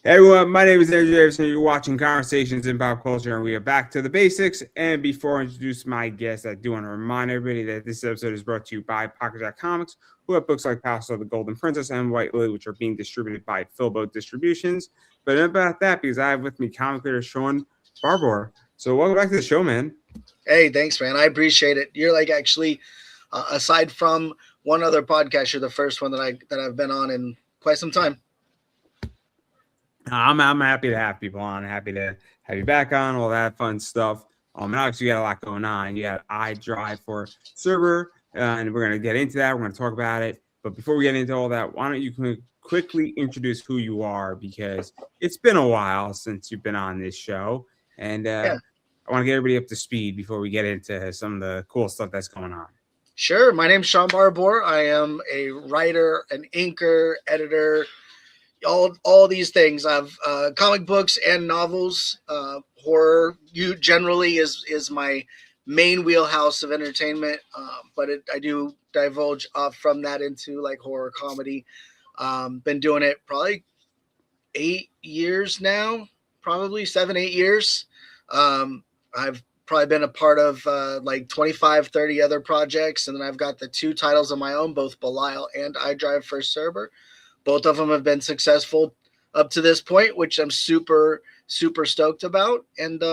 Hey everyone, my name is Andrew Davidson. You're watching Conversations in Pop Culture, and we are back to the basics. And before I introduce my guest, I do want to remind everybody that this episode is brought to you by Pocket Comics, who have books like Pastel, the Golden Princess, and White Lily, which are being distributed by Filbo Distributions. But about that, because I have with me comic creator Shaun Barbour. So welcome back to the show, man. Hey, thanks, man. I appreciate it. You're like actually, aside from one other podcast, you're the first one that I've been on in quite some time. I'm happy to have people on. Happy to have you back on, all that fun stuff. And obviously you got a lot going on. You got iDrive for server, and we're gonna get into that. We're gonna talk about it. But before we get into all that, why don't you quickly introduce who you are, because it's been a while since you've been on this show, and Yeah, I want to get everybody up to speed before we get into some of the cool stuff that's going on. sure. My name's Shaun Barbour. I am a writer, an inker, editor, all these things. I've comic books and novels. Horror, you generally is my main wheelhouse of entertainment, but I do divulge off from that into like horror comedy. Been doing it probably 8 years now, probably 7, 8 years. I've probably been a part of like 25, 30 other projects. And then I've got the two titles of my own, both Belial and iDrive for Server. Both of them have been successful up to this point, which I'm super, super stoked about. And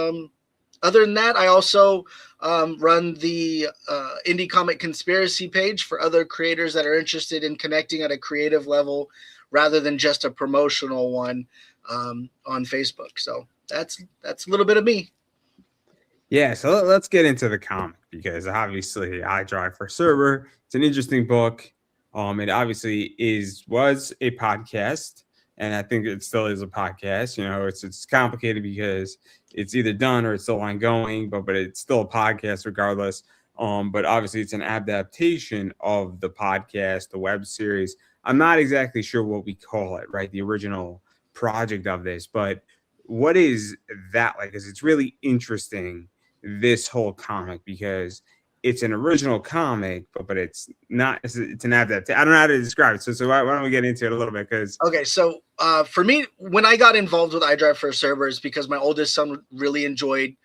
other than that, I also run the Indie Comic Conspiracy page for other creators that are interested in connecting at a creative level rather than just a promotional one on Facebook. So that's a little bit of me. Yeah, so let's get into the comic, because obviously iDrive for Server, it's an interesting book. It obviously was a podcast, and I think it still is a podcast. You know, it's complicated because it's either done or it's still ongoing, but it's still a podcast regardless. But obviously it's an adaptation of the podcast, the web series. I'm not exactly sure what we call it, right? The original project of this, but what is that like? Because it's really interesting, this whole comic, because it's an original comic, but it's not. It's an adaptation. I don't know how to describe it. So why don't we get into it a little bit? Because Okay, so for me, when I got involved with iDrive for servers, because my oldest son really enjoyed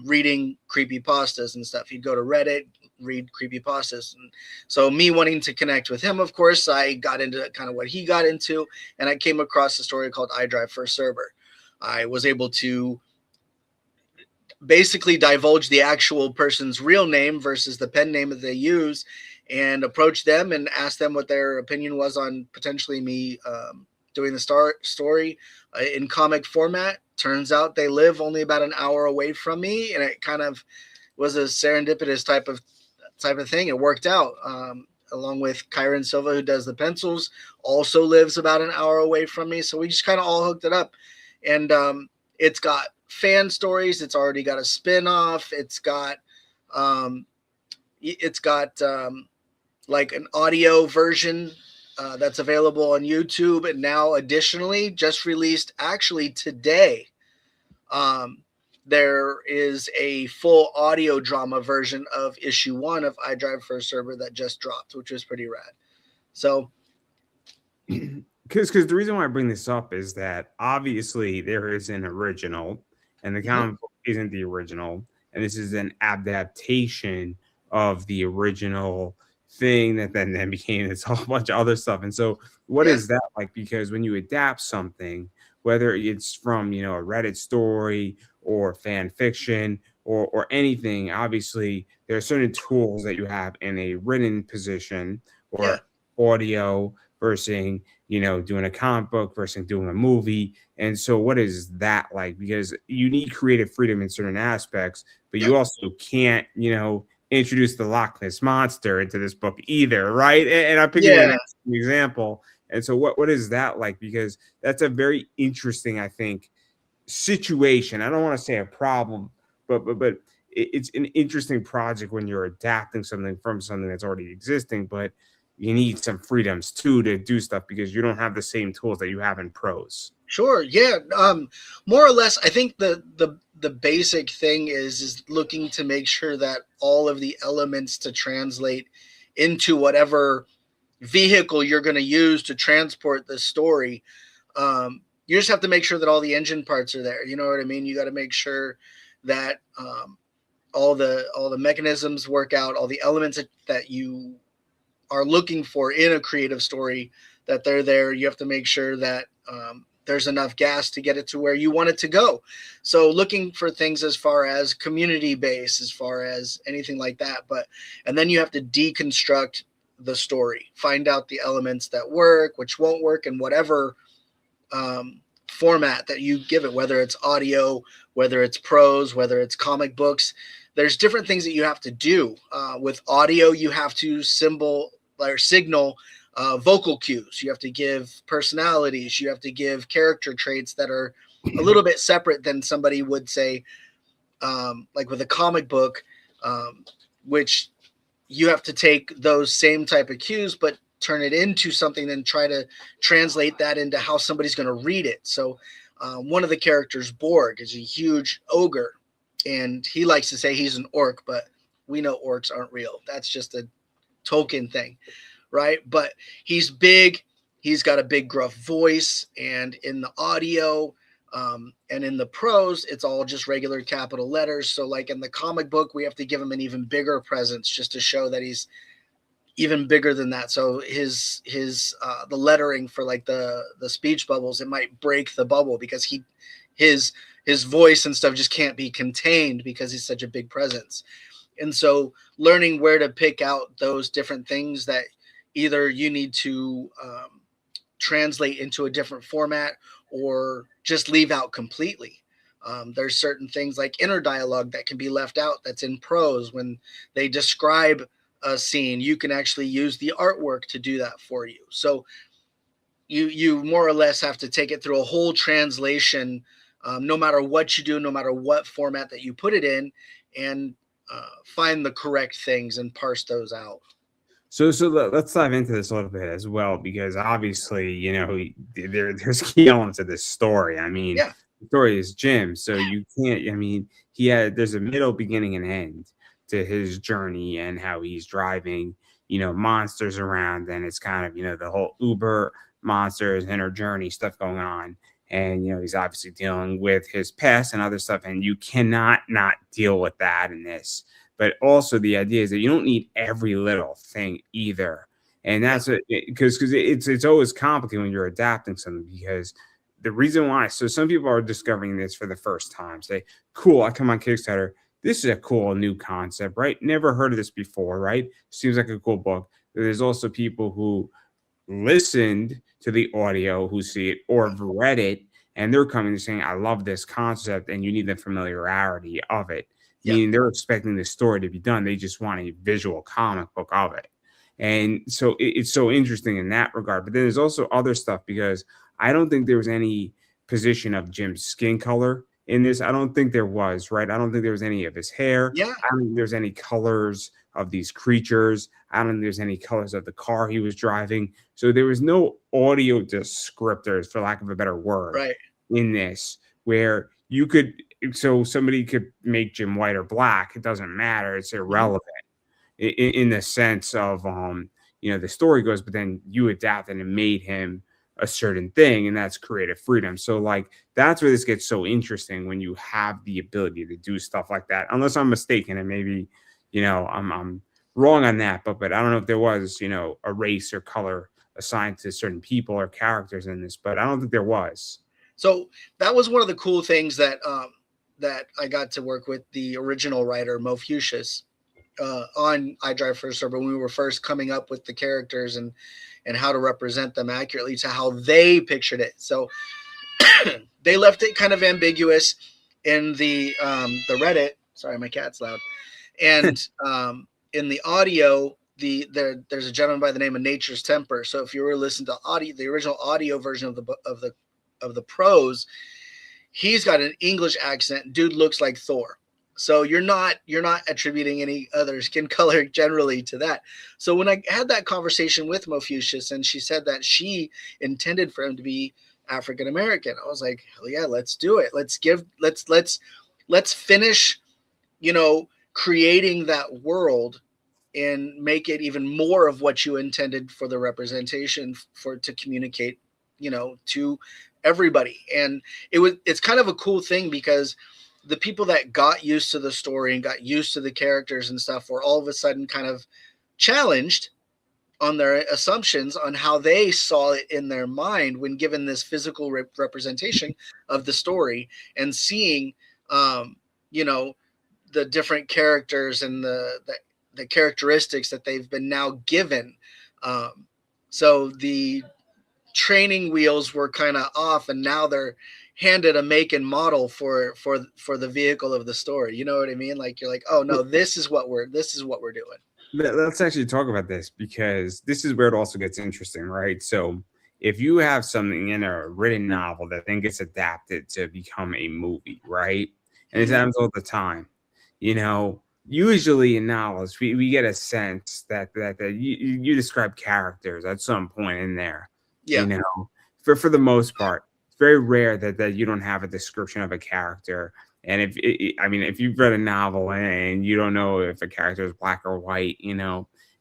reading creepy pastas and stuff. He'd go to Reddit, read creepy pastas, and so me wanting to connect with him, of course, I got into kind of what he got into, and I came across a story called iDrive for Server. I was able to basically divulge the actual person's real name versus the pen name that they use, and approach them and ask them what their opinion was on potentially me doing the story in comic format. Turns out they live only about an hour away from me, and it kind of was a serendipitous type of thing. It worked out. Along with Kyron Silva, who does the pencils, also lives about an hour away from me. So we just kind of all hooked it up. And it's got fan stories. It's already got a spin-off. It's got like an audio version that's available on YouTube. And now additionally, just released actually today, there is a full audio drama version of issue 1 of iDrive for a Server that just dropped, which was pretty rad. So because the reason why I bring this up is that obviously there is an original, and the comic book isn't the original, and this is an adaptation of the original thing that then became this whole bunch of other stuff. And so what yeah, is that like? Because when you adapt something, whether it's from, you know, a Reddit story or fan fiction or anything, obviously there are certain tools that you have in a written position, yeah. or audio versus, you know, doing a comic book versus doing a movie. And so what is that like? Because you need creative freedom in certain aspects, but Yep. you also can't, you know, introduce the Loch Ness monster into this book either, right? And I'm picking an Yeah. example. And so what is that like? Because that's a very interesting, I think, situation. I don't want to say a problem, but it's an interesting project when you're adapting something from something that's already existing, but you need some freedoms too to do stuff, because you don't have the same tools that you have in prose. Sure. Yeah. More or less, I think the basic thing is looking to make sure that all of the elements to translate into whatever vehicle you're going to use to transport the story, you just have to make sure that all the engine parts are there. You know what I mean? You got to make sure that all the mechanisms work out, all the elements that you are looking for in a creative story, that they're there. You have to make sure that there's enough gas to get it to where you want it to go. So looking for things as far as community base, as far as anything like that. And then you have to deconstruct the story, find out the elements that work, which won't work, and whatever format that you give it, whether it's audio, whether it's prose, whether it's comic books. There's different things that you have to do. With audio, you have to signal vocal cues. You have to give personalities. You have to give character traits that are a little bit separate than somebody would say, like with a comic book, which you have to take those same type of cues, but turn it into something and try to translate that into how somebody's going to read it. So one of the characters, Borg, is a huge ogre, and he likes to say he's an orc, but we know orcs aren't real. That's just a Tolkien thing, right? But he's big. He's got a big gruff voice, and in the audio and in the prose, it's all just regular capital letters. So like in the comic book, we have to give him an even bigger presence just to show that he's even bigger than that. So his the lettering for like the speech bubbles, it might break the bubble because his voice and stuff just can't be contained because he's such a big presence. And so learning where to pick out those different things that either you need to translate into a different format or just leave out completely. There's certain things like inner dialogue that can be left out that's in prose. When they describe a scene, you can actually use the artwork to do that for you. So you more or less have to take it through a whole translation, no matter what you do, no matter what format that you put it in, and find the correct things and parse those out. So let's dive into this a little bit as well, because obviously, there's key elements of this story. I mean, Yeah. the story is Jim, so you can't. I mean, there's a middle, beginning, and end to his journey and how he's driving, monsters around, and it's kind of the whole Uber monsters inner journey stuff going on, and he's obviously dealing with his past and other stuff, and you cannot not deal with that in this. But also the idea is that you don't need every little thing either. And that's because it's always complicated when you're adapting something, because the reason why, so some people are discovering this for the first time, say, cool, I come on Kickstarter, this is a cool new concept, right? Never heard of this before, right? Seems like a cool book. There's also people who listened to the audio, who see it or have read it, and they're coming and saying, I love this concept, and you need the familiarity of it. Meaning they're expecting the story to be done. They just want a visual comic book of it. And so it's so interesting in that regard. But then there's also other stuff, because I don't think there was any position of Jim's skin color in this. I don't think there was, right? I don't think there was any of his hair. Yeah. I don't think there's any colors of these creatures. I don't think there's any colors of the car he was driving. So there was no audio descriptors, for lack of a better word, right, in this, where you could, so somebody could make Jim white or black. It doesn't matter. It's irrelevant in the sense of, the story goes, but then you adapted and made him a certain thing, and that's creative freedom. So like, that's where this gets so interesting, when you have the ability to do stuff like that, unless I'm mistaken. And maybe, I'm wrong on that, but I don't know if there was, a race or color assigned to certain people or characters in this, but I don't think there was. So that was one of the cool things that I got to work with the original writer, Mo Fuchsius, on I Drive for a Server, when we were first coming up with the characters and how to represent them accurately to how they pictured it. So they left it kind of ambiguous in the Reddit. Sorry, my cat's loud. And in the audio, there's a gentleman by the name of Nature's Temper. So if you were listening to the original audio version of the prose, he's got an English accent. Dude looks like Thor. So you're not attributing any other skin color generally to that. So when I had that conversation with Mo Fuchsius, and she said that she intended for him to be African American, I was like, hell yeah, let's do it. Let's finish, creating that world and make it even more of what you intended for the representation to communicate to everybody. And it's kind of a cool thing because the people that got used to the story and got used to the characters and stuff were all of a sudden kind of challenged on their assumptions on how they saw it in their mind when given this physical representation of the story, and seeing um, you know the different characters and the characteristics that they've been now given. So the training wheels were kind of off, and now they're handed a make and model for the vehicle of the story. You know what I mean? Like, you're like, oh no, this is what we're doing. Let's actually talk about this, because this is where it also gets interesting, right? So if you have something in a written novel that then gets adapted to become a movie, right? And this Mhm. happens all the time, usually in novels, we get a sense that you describe characters at some point in there, you Yeah, know, for the most part. It's very rare that you don't have a description of a character. And I mean, if you've read a novel and you don't know if a character is black or white,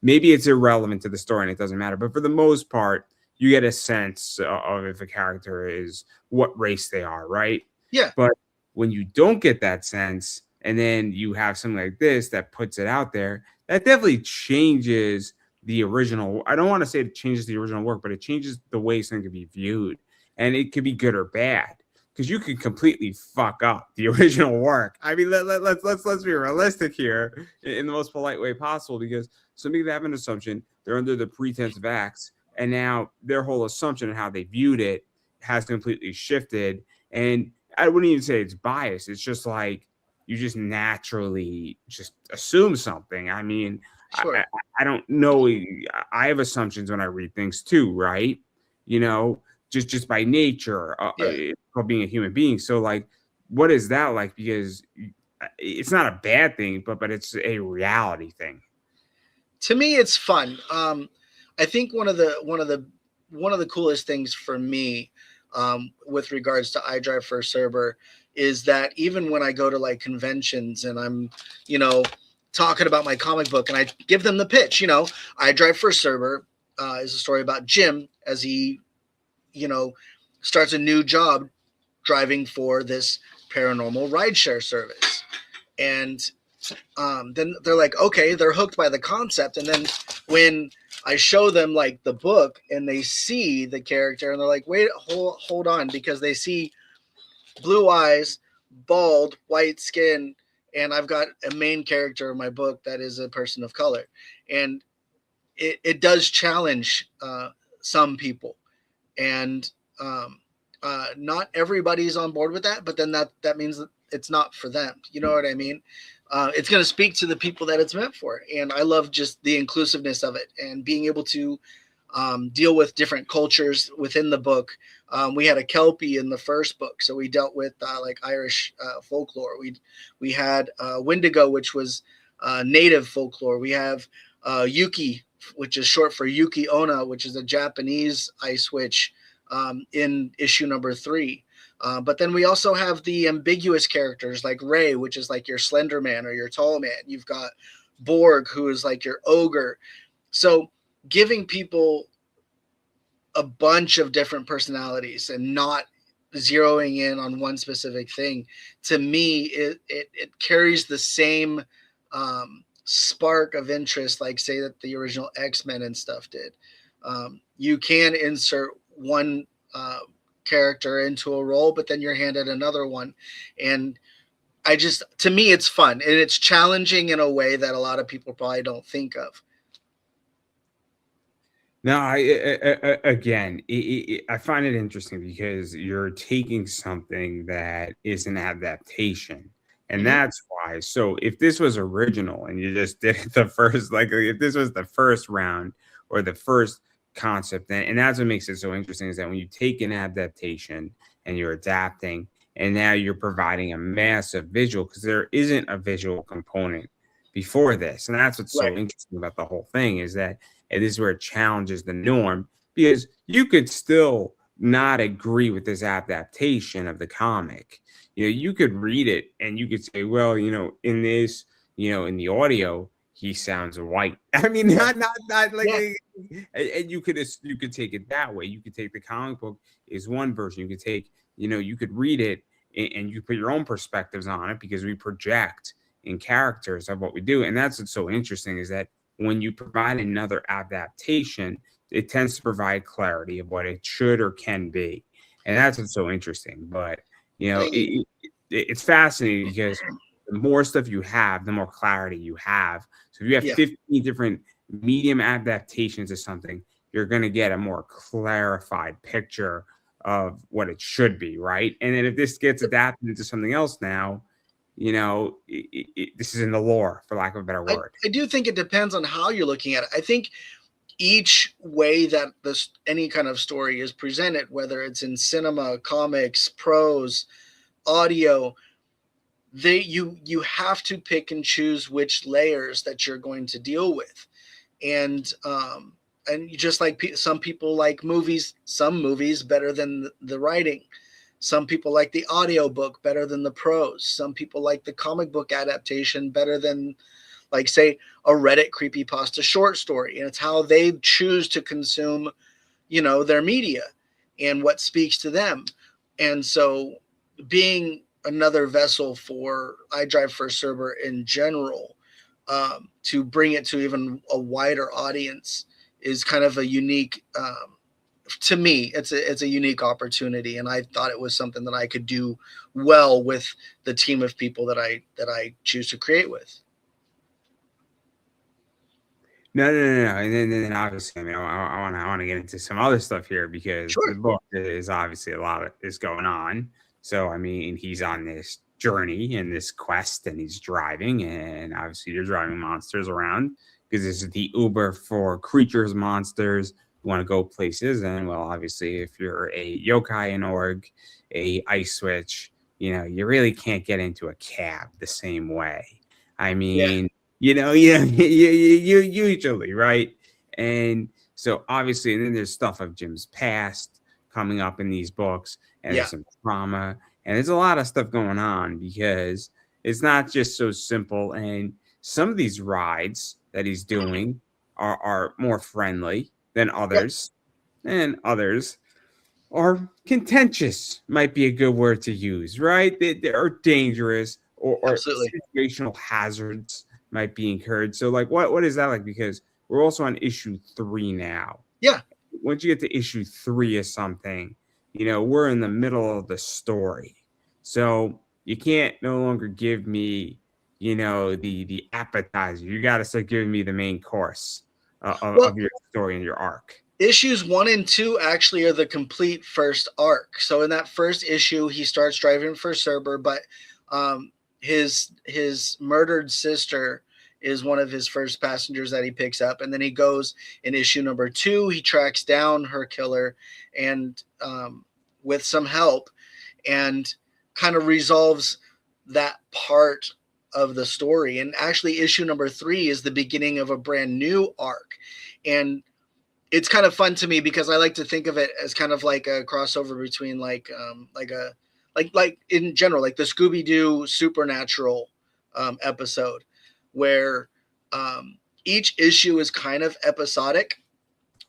maybe it's irrelevant to the story and it doesn't matter. But for the most part, you get a sense of if a character is what race they are, right? yeah, But when you don't get that sense, and then you have something like this that puts it out there, that definitely changes the original. I don't want to say it changes the original work, but it changes the way something can be viewed. And it could be good or bad, because you could completely fuck up the original work. I mean, let's be realistic here in the most polite way possible, because some people have an assumption, they're under the pretense of X, and now their whole assumption and how they viewed it has completely shifted. And I wouldn't even say it's biased. It's just like you just naturally just assume something. I mean, I, I, sure. I don't know. I have assumptions when I read things too, right? You know, just by nature, Yeah. called being a human being. So, like, what is that like? Because it's not a bad thing, but it's a reality thing. To me, it's fun. I think one of the coolest things for me, with regards to I Drive for Cerber, is that even when I go to like conventions and I'm, you know, talking about my comic book and I give them the pitch, I Drive for Cerber is a story about Jim as he, you know, starts a new job driving for this paranormal rideshare service. And then they're like, okay, they're hooked by the concept. And then when I show them like the book and they see the character and they're like, wait, hold on, because they see blue eyes, bald, white skin, and I've got a main character in my book that is a person of color. And it does challenge some people. And not everybody's on board with that, but then that means that it's not for them. You know what I mean? It's going to speak to the people that it's meant for, and I love just the inclusiveness of it and being able to deal with different cultures within the book. We had a Kelpie in the first book, so we dealt with like Irish folklore. We had Wendigo, which was native folklore. We have Yuki, which is short for Yuki Onna, which is a Japanese ice witch in issue number 3. But then we also have the ambiguous characters like Ray, which is like your Slender Man or your Tall Man. You've got Borg, who is like your ogre. So giving people a bunch of different personalities and not zeroing in on one specific thing, to me, it carries the same spark of interest, like say that the original X-Men and stuff did. You can insert one character into a role, but then you're handed another one. And to me, it's fun and it's challenging in a way that a lot of people probably don't think of. No, again, I find it interesting because you're taking something that is an adaptation, and Mm-hmm. that's why. So, if this was original and you just did it the first, like if this was the first round or the first concept, and that's what makes it so interesting, is that when you take an adaptation and you're adapting, and now you're providing a massive visual, because there isn't a visual component before this, and that's what's Right. so interesting about the whole thing, is that and this is where it challenges the norm, because you could still not agree with this adaptation of the comic. You could read it and you could say, well, in this, in the audio, he sounds white. I mean, Yeah. not like, Yeah. and you could take it that way. You could take the comic book is one version. You could take, you could read it and you put your own perspectives on it because we project in characters of what we do. And that's what's so interesting is that when you provide another adaptation, it tends to provide clarity of what it should or can be. And that's what's so interesting. But, I think it's fascinating because the more stuff you have, the more clarity you have. So if you have yeah. 15 different medium adaptations of something, you're going to get a more clarified picture of what it should be, right? And then if this gets adapted into something else now, this is in the lore, for lack of a better word. I do think it depends on how you're looking at it. I think each way that this any kind of story is presented, whether it's in cinema, comics, prose, audio, you have to pick and choose which layers that you're going to deal with. And just like some people like movies, some movies better than the writing. Some people like the audio book better than the prose. Some people like the comic book adaptation better than, like, say, a Reddit creepypasta short story. And it's how they choose to consume, their media and what speaks to them. And so being another vessel for iDrive for Cerber in general, to bring it to even a wider audience is kind of a unique, to me, it's a unique opportunity. And I thought it was something that I could do well with the team of people that I choose to create with. No. And then obviously, I mean, I want to get into some other stuff here because the Sure. book is obviously a lot of is going on. So I mean, he's on this journey and this quest, and he's driving, and obviously, you're driving monsters around because this is the Uber for creatures, monsters who want to go places. And well, obviously, if you're a yokai in org, a ice switch, you really can't get into a cab the same way. I Yeah. mean, usually, right? And so obviously, and then there's stuff of Jim's past coming up in these books, and Yeah. there's some trauma, and there's a lot of stuff going on because it's not just so simple. And some of these rides that he's doing are more friendly than Yep. others, and others are contentious, might be a good word to use, right? They are dangerous or Absolutely. situational hazards might be incurred. So, like, what is that like? Because we're also on issue 3 now. Yeah. Once you get to issue 3 of something, we're in the middle of the story. So you can't no longer give me, the appetizer. You got to start giving me the main course Well, of your story and your arc. issues 1 and 2 actually are the complete first arc. So in that first issue, he starts driving for Cerber, but um, his murdered sister is one of his first passengers that he picks up, and then he goes in issue number 2. He tracks down her killer, and with some help, and kind of resolves that part of the story. And actually, issue number 3 is the beginning of a brand new arc, and it's kind of fun to me because I like to think of it as kind of like a crossover between like in general, like the Scooby Doo Supernatural episode, where each issue is kind of episodic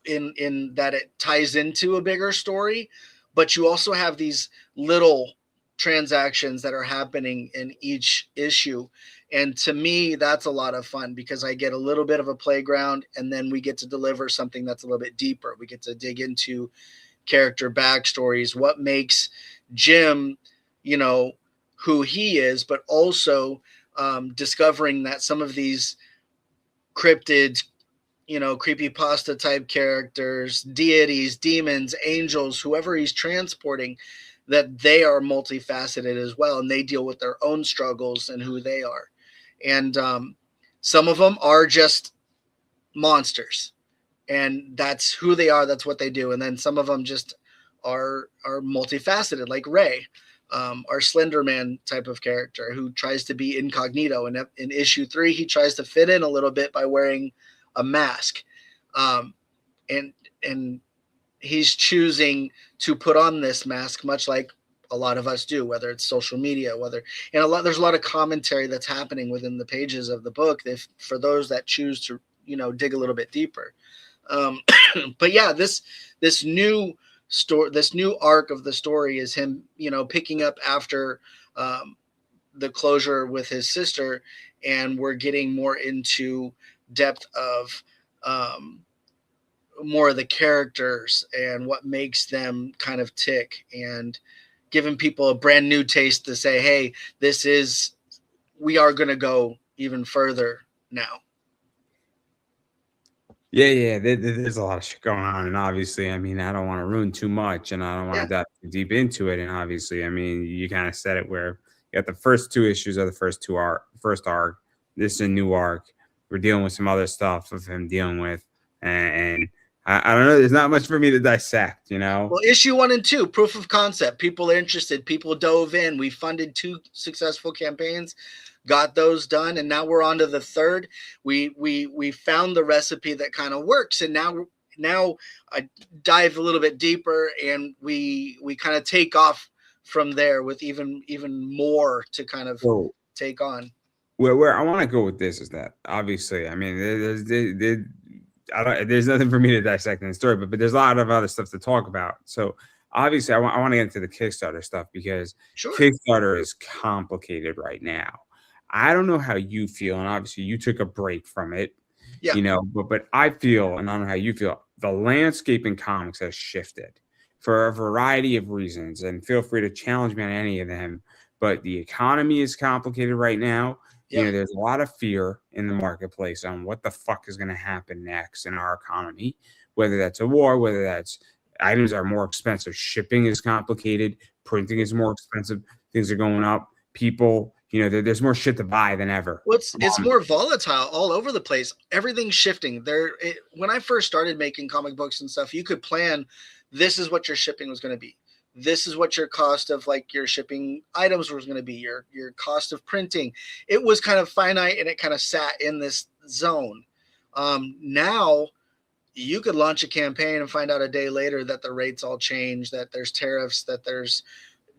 in that it ties into a bigger story, but you also have these little transactions that are happening in each issue. And to me, that's a lot of fun because I get a little bit of a playground, and then we get to deliver something that's a little bit deeper. We get to dig into character backstories, what makes Jim, who he is, but also discovering that some of these cryptids, creepy pasta type characters, deities, demons, angels, whoever he's transporting, that they are multifaceted as well, and they deal with their own struggles and who they are. And some of them are just monsters, and that's who they are. That's what they do. And then some of them just are multifaceted, like Ray, our Slender Man type of character who tries to be incognito. And in issue 3, he tries to fit in a little bit by wearing a mask, um, and he's choosing to put on this mask, much like a lot of us do, whether it's social media, there's a lot of commentary that's happening within the pages of the book for those that choose to, dig a little bit deeper. Um, but yeah, this new this new arc of the story is him, picking up after the closure with his sister, and we're getting more into depth of um, more of the characters and what makes them kind of tick, and giving people a brand new taste to say, hey, we are going to go even further now. Yeah. There's a lot of shit going on, and obviously, I mean, I don't want to ruin too much, and I don't want Yeah. to dive too deep into it. And obviously, I mean, you kind of said it where you got the first two issues of the first arc. This is a new arc. We're dealing with some other stuff of him dealing with, and I don't know. There's not much for me to dissect, you know. Well, issue 1 and 2, proof of concept. People are interested. People dove in. We funded 2 successful campaigns, got those done, and now we're on to the third. We found the recipe that kind of works, and now I dive a little bit deeper, and we kind of take off from there with even more to kind of So take on. where I want to go with this is that obviously, I mean, there's nothing for me to dissect in the story, but there's a lot of other stuff to talk about. So obviously, I want to get into the Kickstarter stuff because Sure. Kickstarter is complicated right now. I don't know how you feel, and obviously, you took a break from it, Yeah. but I feel, and I don't know how you feel, the landscape in comics has shifted for a variety of reasons, and feel free to challenge me on any of them. But the economy is complicated right now. Yeah. There's a lot of fear in the marketplace on what the fuck is going to happen next in our economy, whether that's a war, whether that's items are more expensive, shipping is complicated, printing is more expensive, things are going up. People, there's more shit to buy than ever. Well, it's more volatile all over the place. Everything's shifting. When I first started making comic books and stuff, you could plan, this is what your shipping was going to be. This is what your cost of like your shipping items was going to be, your cost of printing. It was kind of finite, and it kind of sat in this zone. Now you could launch a campaign and find out a day later that the rates all change, that there's tariffs, that there's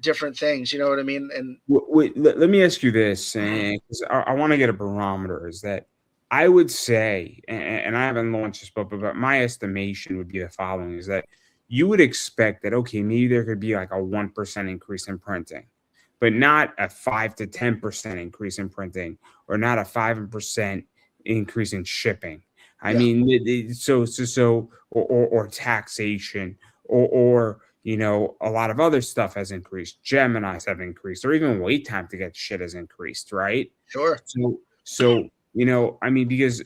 different things. You know what I mean? And Wait, let me ask you this, because I want to get a barometer. Is that I would say, and I haven't launched this book, but my estimation would be the following: is that you would expect that, okay, maybe there could be like a 1% increase in printing, but not a 5 to 10% increase in printing, or not a 5% increase in shipping. I mean, or taxation, or a lot of other stuff has increased. Geminis have increased, or even wait time to get shit has increased, right? sure. So I mean, because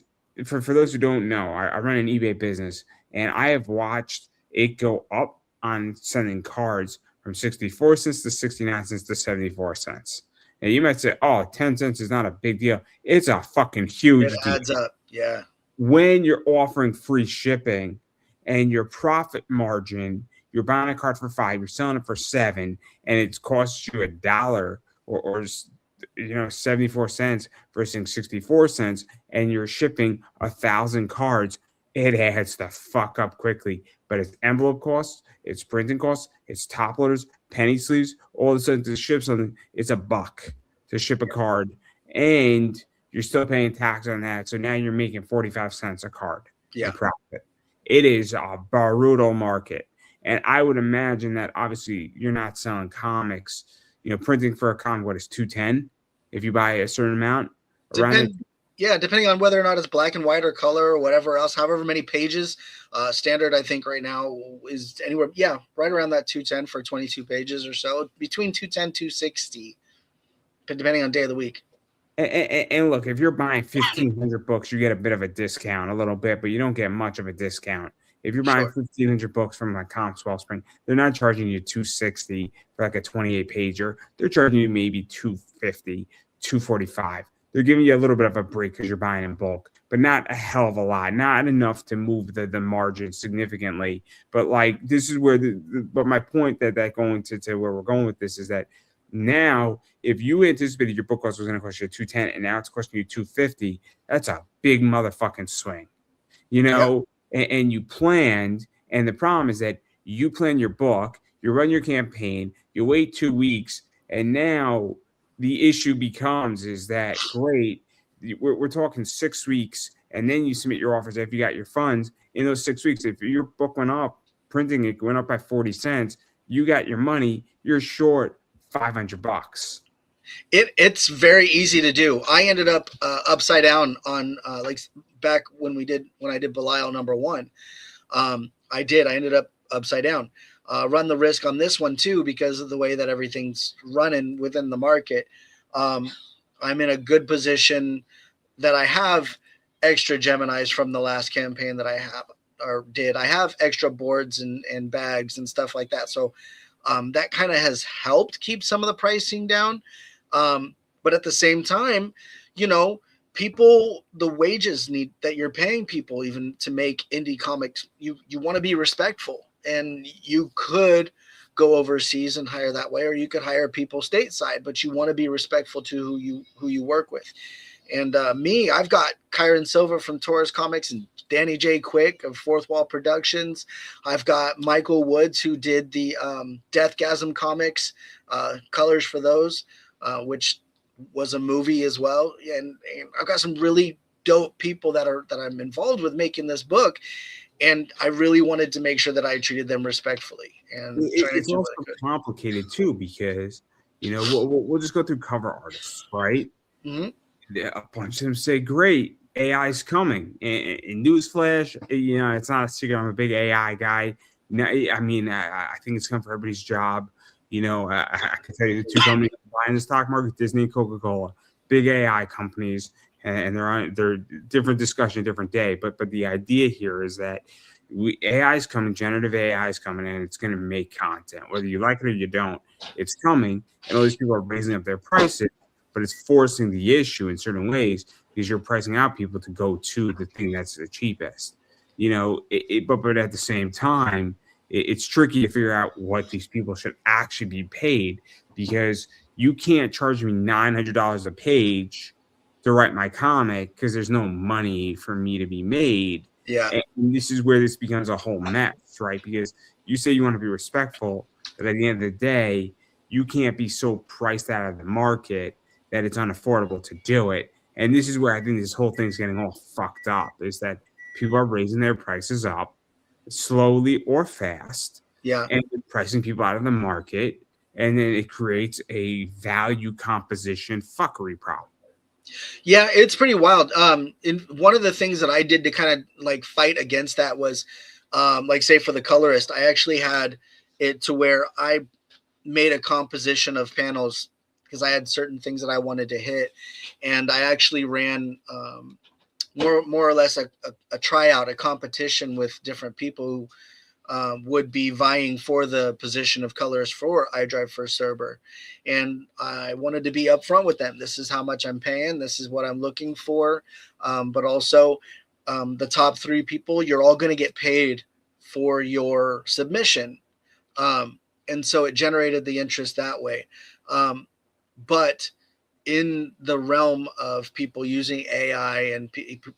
for those who don't know, I run an eBay business, and I have watched it go up on sending cards from 64 cents to 69 cents to 74 cents. And you might say, oh, 10 cents is not a big deal. It's a fucking huge It deal. adds up. Yeah. When you're offering free shipping and your profit margin, you're buying a card for $5, you're selling it for $7, and it costs you $1 or 74 cents versus 64 cents, and you're shipping 1,000 cards, it adds the fuck up quickly. But it's envelope costs, it's printing costs, it's top loaders, penny sleeves. All of a sudden, to ship something, it's $1 to ship a card, and you're still paying tax on that. So now you're making 45 cents a card in profit. It is a brutal market. And I would imagine that obviously you're not selling comics. Printing for a comic, what is $2.10 if you buy a certain amount? Depending on whether or not it's black and white or color or whatever else, however many pages. Standard, I think right now is anywhere, right around that 210 for 22 pages or so, between 210, 260, depending on day of the week. And look, if you're buying 1,500 books, you get a bit of a discount, a little bit, but you don't get much of a discount. If you're buying 1,500 books from like Comics Wellspring, they're not charging you $260 for like a 28 pager. They're charging you maybe $250, $245. They're giving you a little bit of a break because you're buying in bulk, but not a hell of a lot, not enough to move the margin significantly. But like this is where but my point that going to where we're going with this is that now, if you anticipated your book cost was going to cost you $210 and now it's costing you $250, that's a big motherfucking swing, and you planned. And the problem is that you plan your book, you run your campaign, You wait 2 weeks, and now the issue becomes is that great. We're talking 6 weeks, and then you submit your offers after you got your funds. In those 6 weeks, if your book went up, printing it went up by 40 cents, you got your money. You're short $500. It's very easy to do. I ended up upside down on like back when I did Belial #1. I ended up upside down. Run the risk on this one too because of the way that everything's running within the market. I'm in a good position that I have extra Geminis from the last campaign that I have or did. I have extra boards and bags and stuff like that. So that kind of has helped keep some of the pricing down. But at the same time, you know, people, the wages need that you're paying people even to make indie comics, you want to be respectful, and you could go overseas and hire that way, or you could hire people stateside, but you want to be respectful to who you work with. And I've got Kyron Silva from Taurus Comics and Danny J. Quick of Fourth Wall Productions. I've got Michael Woods, who did the Deathgasm comics, colors for those, which was a movie as well. And I've got some really dope people that I'm involved with making this book. And I really wanted to make sure that I treated them respectfully and It's also complicated too because we'll just go through cover artists, right? Mm-hmm. A bunch of them say, "Great, AI is coming." In newsflash, it's not a secret. I'm a big AI guy. I mean, I think it's come for everybody's job. I can tell you the two companies buying the stock market: Disney and Coca-Cola, big AI companies, and they're different discussion, different day. But the idea here is that AI is coming, generative AI is coming, and it's going to make content, whether you like it or you don't. It's coming, and all these people are raising up their prices. But it's forcing the issue in certain ways because you're pricing out people to go to the thing that's the cheapest, but at the same time, it's tricky to figure out what these people should actually be paid because you can't charge me $900 a page to write my comic because there's no money for me to be made. Yeah. And this is where this becomes a whole mess, right? Because you say you want to be respectful, but at the end of the day, you can't be so priced out of the market that it's unaffordable to do it. And this is where I think this whole thing's getting all fucked up, is that people are raising their prices up slowly or fast. Yeah. And pricing people out of the market. And then it creates a value composition fuckery problem. Yeah, it's pretty wild. In one of the things that I did to kind of like fight against that was, like say for the colorist, I actually had it to where I made a composition of panels because I had certain things that I wanted to hit, and I actually ran more or less a tryout, a competition with different people who would be vying for the position of colorist for iDrive for Cerber. And I wanted to be upfront with them. This is how much I'm paying. This is what I'm looking for. But also the top 3 people, you're all going to get paid for your submission. And so it generated the interest that way. But in the realm of people using AI and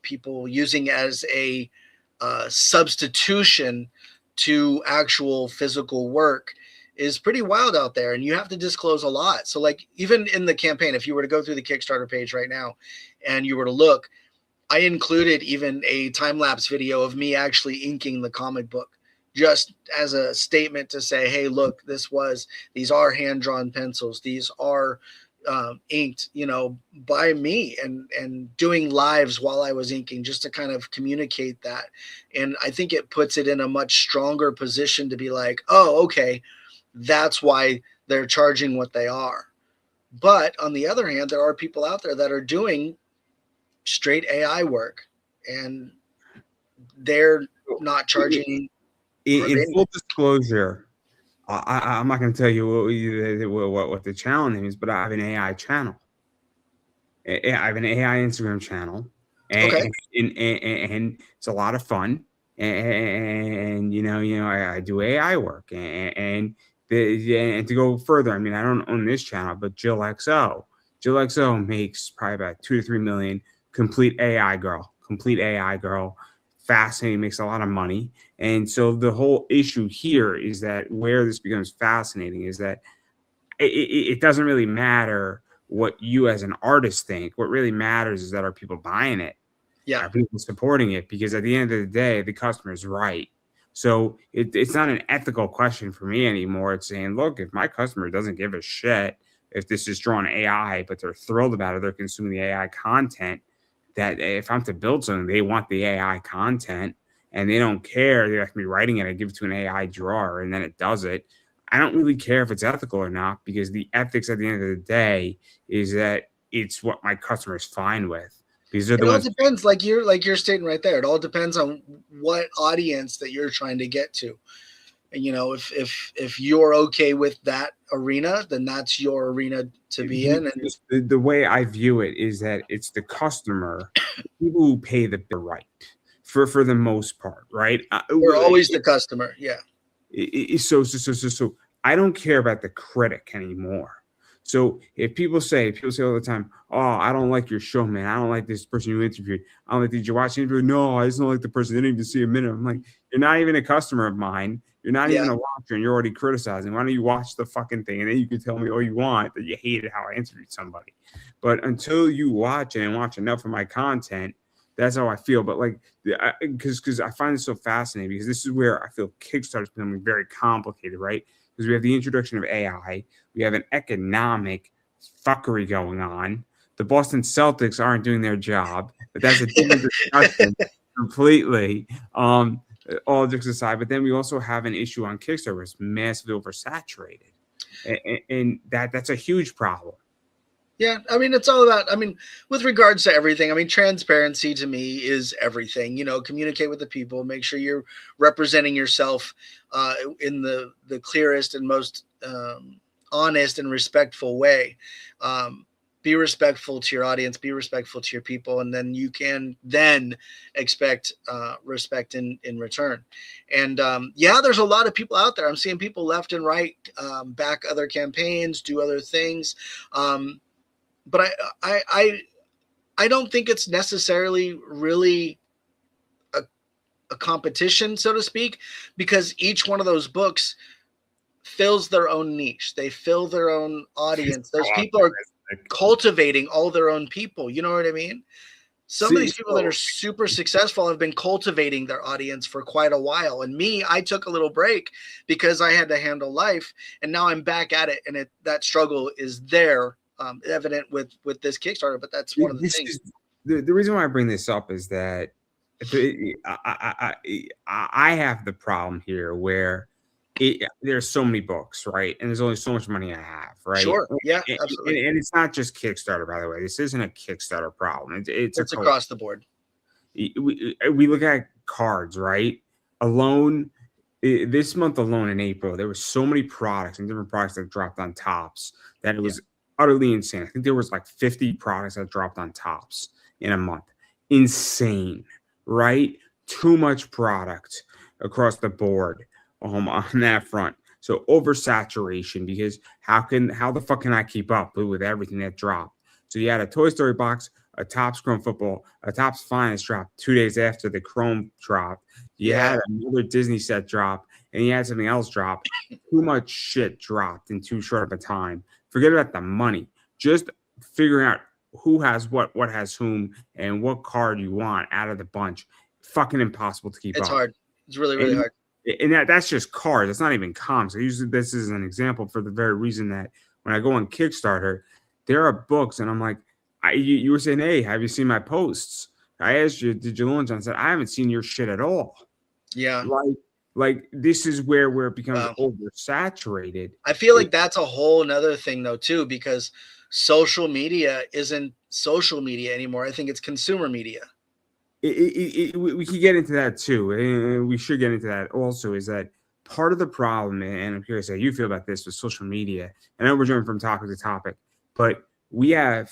people using as a substitution to actual physical work is pretty wild out there, and you have to disclose a lot. So like even in the campaign, if you were to go through the Kickstarter page right now and you were to look, I included even a time-lapse video of me actually inking the comic book, just as a statement to say, hey, look, these are hand-drawn pencils. These are inked, by me, and doing lives while I was inking, just to kind of communicate that. And I think it puts it in a much stronger position to be like, oh, okay, that's why they're charging what they are. But on the other hand, there are people out there that are doing straight AI work, and they're not charging. In full disclosure, I'm not going to tell you what the channel is, but I have an AI channel. I have an AI Instagram channel, and, Okay. and it's a lot of fun. And I do AI work, and to go further, I mean, I don't own this channel, but Jill XO makes probably about 2 to 3 million. Complete AI girl, fascinating, makes a lot of money. And so the whole issue here is that where this becomes fascinating is that it doesn't really matter what you as an artist think. What really matters is that are people buying it? Yeah. Are people supporting it? Because at the end of the day, the customer is right. So it's not an ethical question for me anymore. It's saying, look, if my customer doesn't give a shit if this is drawn AI, but they're thrilled about it, they're consuming the AI content. That if I'm to build something, they want the AI content, and they don't care. They have to be writing it. I give it to an AI drawer, and then it does it. I don't really care if it's ethical or not, because the ethics at the end of the day is that it's what my customer's fine with. Because they're It the all ones. depends, like you're stating right there. It all depends on what audience that you're trying to get to. And if you're okay with that arena, then that's your arena to be in. And The way I view it is that it's the customer, the people who pay the bill, right, for the most part, right? we're always the customer. Yeah. So I don't care about the critic anymore. So if people say all the time, "Oh, I don't like your show, man. I don't like this person you interviewed. I don't like, did you watch the interview? No, I just don't like the person. They didn't even see a minute." I'm like, you're not even a customer of mine. You're not Yeah. even a watcher, and you're already criticizing. Why don't you watch the fucking thing, and then you can tell me all you want that you hated how I interviewed somebody. But until you watch it and watch enough of my content, that's how I feel. But like, because I find it so fascinating, because this is where I feel Kickstarter is becoming very complicated, right? Because we have the introduction of AI, we have an economic fuckery going on. The Boston Celtics aren't doing their job, but that's a different discussion completely. All jokes aside, but then we also have an issue on Kickstarter. It's massively oversaturated, and that's a huge problem. Yeah, I mean, it's all about, I mean, with regards to everything, I mean, transparency to me is everything. Communicate with the people, make sure you're representing yourself in the clearest and most honest and respectful way. Be respectful to your audience, be respectful to your people, and then you can then expect respect in return. And yeah, there's a lot of people out there. I'm seeing people left and right back other campaigns, do other things. But I don't think it's necessarily really a competition, so to speak, because each one of those books fills their own niche. They fill their own audience. Those people are cultivating all their own people. You know what I mean? Some of these people that are super successful have been cultivating their audience for quite a while. And me, I took a little break because I had to handle life, and now I'm back at it. And that struggle is there. Evident with this Kickstarter, but that's one of the things. The reason why I bring this up is that I have the problem here where there's so many books, right? And there's only so much money I have, right? Sure. Yeah, absolutely. And it's not just Kickstarter, by the way. This isn't a Kickstarter problem. It's across the board. We look at cards, right? Alone, this month alone in April, there were so many products and different products that dropped on tops that it was utterly insane. I think there was like 50 products that dropped on tops in a month. Insane, right? Too much product across the board on that front. So oversaturation, because how the fuck can I keep up with everything that dropped? So you had a Toy Story box, a Topps Chrome Football, a Topps Finest drop 2 days after the Chrome dropped. You had another Disney set drop, and you had something else drop. Too much shit dropped in too short of a time. Forget about the money. Just figuring out who has what has whom, and what card you want out of the bunch. Fucking impossible to keep up. It's hard. It's really, really hard. And that's just cards. It's not even comics. I use this as an example for the very reason that when I go on Kickstarter, there are books, and I'm like, you were saying, hey, have you seen my posts? I asked you, did you launch? I said, I haven't seen your shit at all. Yeah. Like this is where it becomes oversaturated. I feel like that's a whole nother thing though, too, because social media isn't social media anymore. I think it's consumer media. We could get into that too, and we should get into that also, is that part of the problem, and I'm curious how you feel about this with social media. I know we're jumping from topic to topic, but we have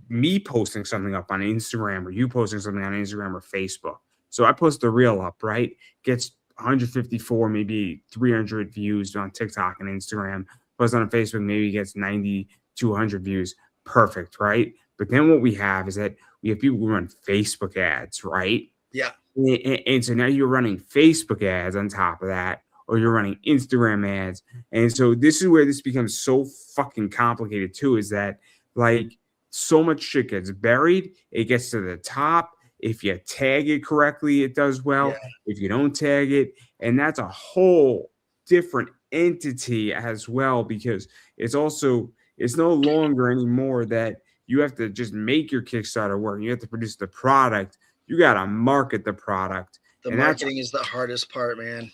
me posting something up on Instagram, or you posting something on Instagram or Facebook. So I post the reel up, right? Gets 154, maybe 300 views on TikTok and Instagram. Post on Facebook, maybe gets 90, 200 views. Perfect, right? But then what we have is that we have people who run Facebook ads, right? Yeah. And so now you're running Facebook ads on top of that, or you're running Instagram ads. And so this is where this becomes so fucking complicated too, is that like so much shit gets buried, it gets to the top. If you tag it correctly, it does Yeah. well. If you don't tag it, and that's a whole different entity as well, because it's no longer anymore that you have to just make your Kickstarter work. You have to produce the product. You got to market the product, The and that's marketing is the hardest part, man.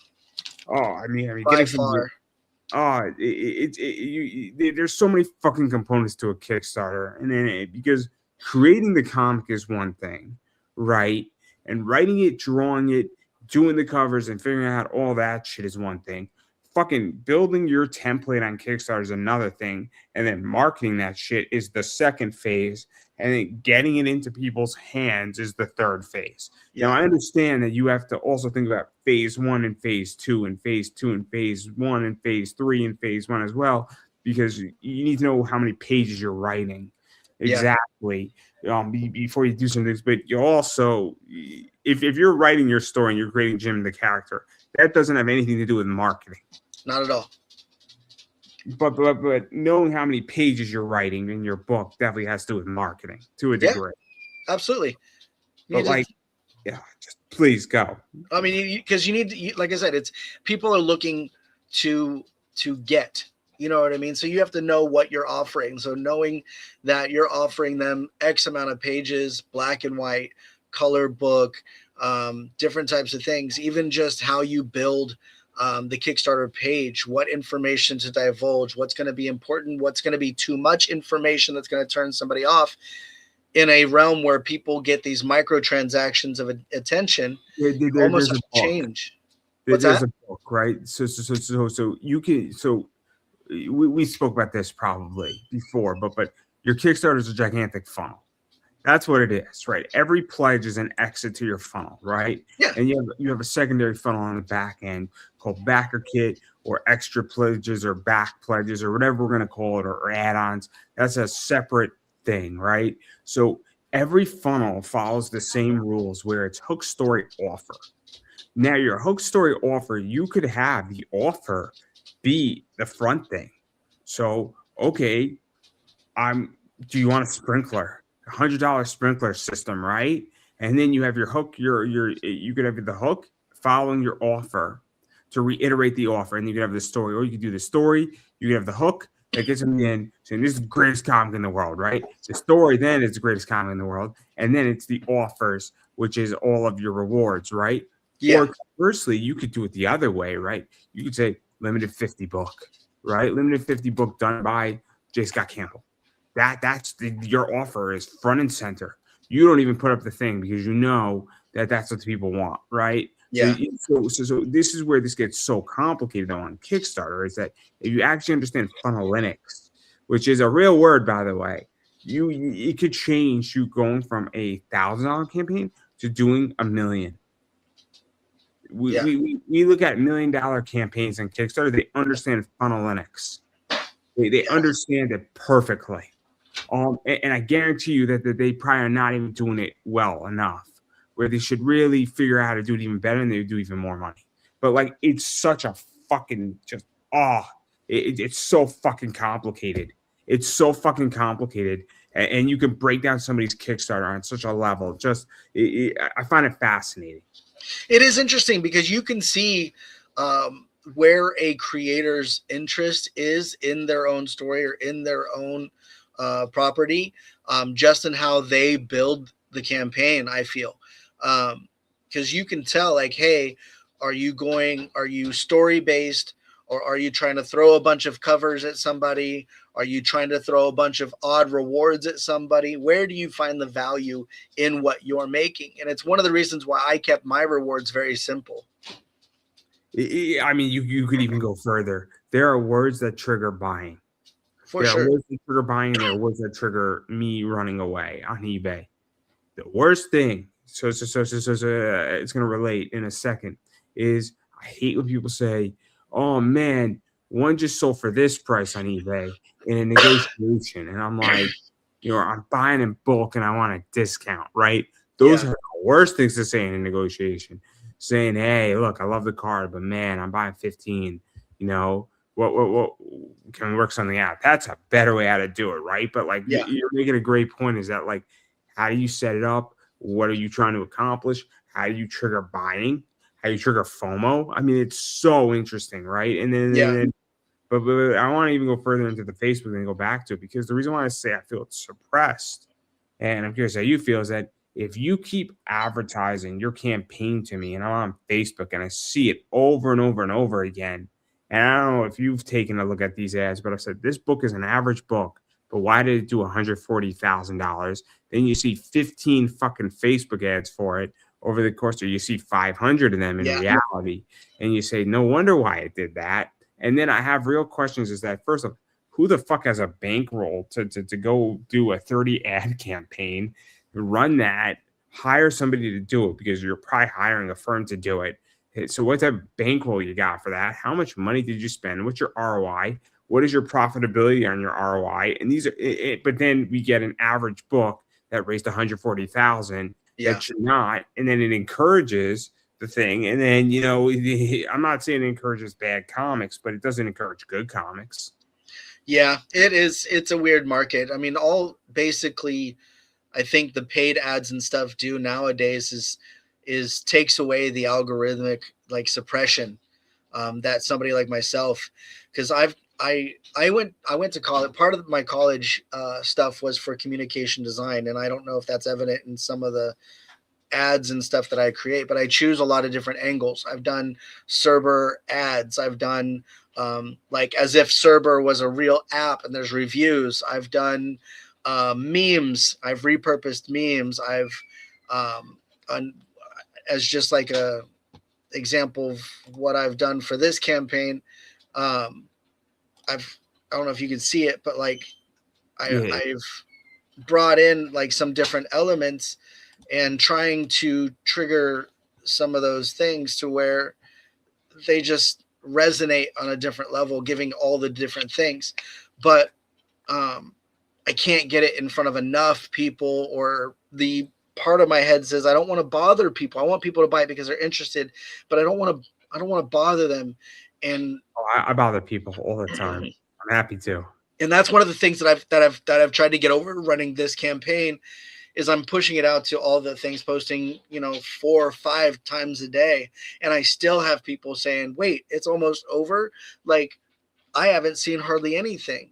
getting By somebody. far. There's so many fucking components to a Kickstarter, and then because creating the comic is one thing, right? And writing it, drawing it, doing the covers, and figuring out all that shit is one thing. Fucking building your template on Kickstarter is another thing, and then marketing that shit is the second phase, and then getting it into people's hands is the third phase. Yeah. Now, I understand that you have to also think about phase one and phase two, and phase two and phase one, and phase three and phase one as well, because you need to know how many pages you're writing exactly before you do some things. But you also, if you're writing your story and you're creating Jim the character, that doesn't have anything to do with marketing. Not at all. But knowing how many pages you're writing in your book definitely has to do with marketing to a degree. Absolutely. But like, yeah, just please go. I mean, because you need to, like I said, it's people are looking to get, you know what I mean? So you have to know what you're offering. So knowing that you're offering them X amount of pages, black and white, color book, different types of things, even just how you build the Kickstarter page, what information to divulge, what's going to be important, what's going to be too much information that's going to turn somebody off. In a realm where people get these microtransactions of attention, you almost have to change. There's a book, right? So you can. So we spoke about this probably before, but your Kickstarter is a gigantic funnel. That's what it is, right? Every pledge is an exit to your funnel, right? Yeah. And you have a secondary funnel on the back end called backer kit or extra pledges or back pledges or whatever we're going to call it, or add-ons. That's a separate thing, right? So every funnel follows the same rules where it's hook, story, offer. Now your hook, story, offer, you could have the offer be the front thing. So, okay, do you want a sprinkler? $100 sprinkler system, right? And then you have your hook, you could have the hook following your offer to reiterate the offer, and you could have the story, or you could do the story, you could have the hook that gets them in, saying this is the greatest comic in the world, right? The story then is the greatest comic in the world, and then it's the offers, which is all of your rewards, right? Yeah. Or conversely, you could do it the other way, right? You could say limited 50 book, right? Limited 50 book done by J. Scott Campbell. That's your offer is front and center. You don't even put up the thing because you know that that's what the people want, right? Yeah. So this is where this gets so complicated on Kickstarter, is that if you actually understand funnelinics, which is a real word, by the way, it could change you going from a $1,000 campaign to doing $1 million. We look at $1 million campaigns on Kickstarter. They understand funnelinics. They understand it perfectly. And I guarantee you that they probably are not even doing it well enough, where they should really figure out how to do it even better, and they would do even more money. But like, it's such a fucking just it's so fucking complicated. It's so fucking complicated, and you can break down somebody's Kickstarter on such a level. Just I find it fascinating. It is interesting because you can see where a creator's interest is in their own story or in their own property, just in how they build the campaign. I feel because you can tell, like, hey, are you story based, or are you trying to throw a bunch of covers at somebody? Are you trying to throw a bunch of odd rewards at somebody? Where do you find the value in what you're making? And it's one of the reasons why I kept my rewards very simple. I mean, you could even go further. There are words that trigger buying. There are words that trigger buying, and there are words that trigger me running away on eBay. The worst thing, so it's going to relate in a second, is I hate when people say, oh man, one just sold for this price on eBay in a negotiation. And I'm like, I'm buying in bulk and I want a discount, right? Those are the worst things to say in a negotiation. saying, hey, look, I love the card, but man, I'm buying 15. You know, what can we work something out? That's a better way how to do it, right? But like Yeah. you're making a great point. Is that like how do you set it up? What are you trying to accomplish? How do you trigger buying? How do you trigger FOMO? I mean, it's so interesting, right? Yeah. But I want to even go further into the Facebook and go back to it because the reason why I say I feel it's suppressed, and I'm curious how you feel, is that if you keep advertising your campaign to me and I'm on Facebook and I see it over and over and over again, and I don't know if you've taken a look at these ads, but I said this book is an average book, but why did it do $140,000? Then you see 15 fucking Facebook ads for it over the course, or you see 500 of them in Yeah. reality, and you say, no wonder why it did that. And then I have real questions is that, first of who the fuck has a bankroll to go do a 30 ad campaign, run that, hire somebody to do it because you're probably hiring a firm to do it. So what type of bankroll you got for that? How much money did you spend? What's your ROI? What is your profitability on your ROI? And these are but then we get an average book that raised 140,000 Yeah. that should not, and then it encourages the thing. And then, I'm not saying it encourages bad comics, but it doesn't encourage good comics. Yeah, it is. It's a weird market. I mean, all basically, I think the paid ads and stuff do nowadays is takes away the algorithmic like suppression that somebody like myself, because I went to college. Part of my college stuff was for communication design, and I don't know if that's evident in some of the ads and stuff that I create, but I choose a lot of different angles. I've done Cerber ads. I've done like as if Cerber was a real app and there's reviews. I've done memes. I've repurposed memes. I've as just like a example of what I've done for this campaign. Um, I don't know if you can see it, but like Yeah. I've brought in like some different elements and trying to trigger some of those things to where they just resonate on a different level, giving all the different things. But I can't get it in front of enough people, or the part of my head says I don't want to bother people. I want people to buy it because they're interested, but I don't want to bother them. And I bother people all the time. I'm happy to. and that's one of the things that I've tried to get over running this campaign is I'm pushing it out to all the things, posting, 4 or 5 times a day. And I still have people saying, wait, it's almost over. Like I haven't seen hardly anything,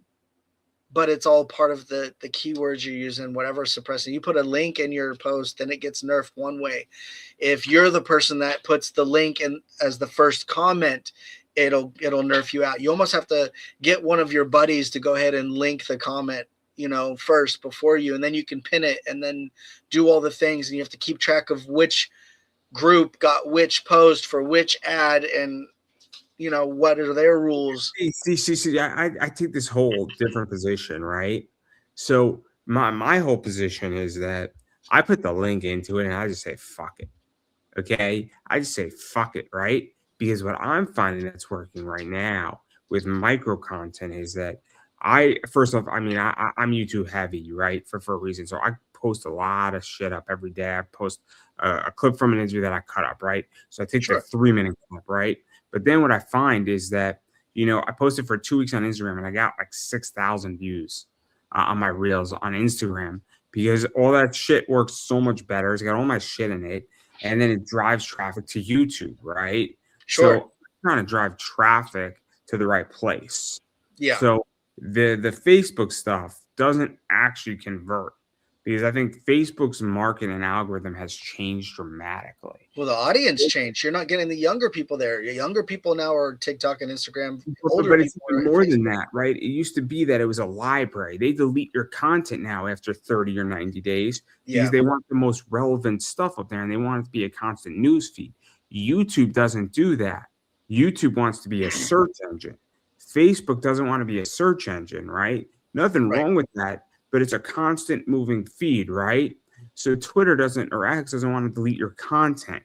but it's all part of the keywords you're using, whatever suppressing. You put a link in your post, then it gets nerfed one way. If you're the person that puts the link in as the first comment, it'll nerf you out. You almost have to get one of your buddies to go ahead and link the comment, first before you, and then you can pin it and then do all the things. And you have to keep track of which group got which post for which ad, and what are their rules. See, I take this whole different position, right? So my whole position is that I put the link into it and I just say fuck it. Okay. I just say fuck it, right? Because what I'm finding that's working right now with micro content is that first off, I mean, I'm YouTube heavy, right? For a reason. So I post a lot of shit up every day. I post a clip from an interview that I cut up, right? So I take the Sure. 3-minute clip, right? But then what I find is that, I posted for 2 weeks on Instagram and I got like 6,000 views on my reels on Instagram because all that shit works so much better. It's got all my shit in it, and then it drives traffic to YouTube, right? Sure. So I'm trying to drive traffic to the right place. Yeah. So the Facebook stuff doesn't actually convert because I think Facebook's marketing algorithm has changed dramatically. Well, the audience changed. You're not getting the younger people there. Your younger people now are TikTok and Instagram. Older But it's people even are more Facebook. than that, right? It used to be that it was a library. They delete your content now after 30 or 90 days because Yeah. they want the most relevant stuff up there and they want it to be a constant news feed. YouTube doesn't do that. YouTube wants to be a search engine. Facebook doesn't want to be a search engine, right? Nothing Right. wrong with that, but it's a constant moving feed, right? So Twitter doesn't, or X doesn't want to delete your content.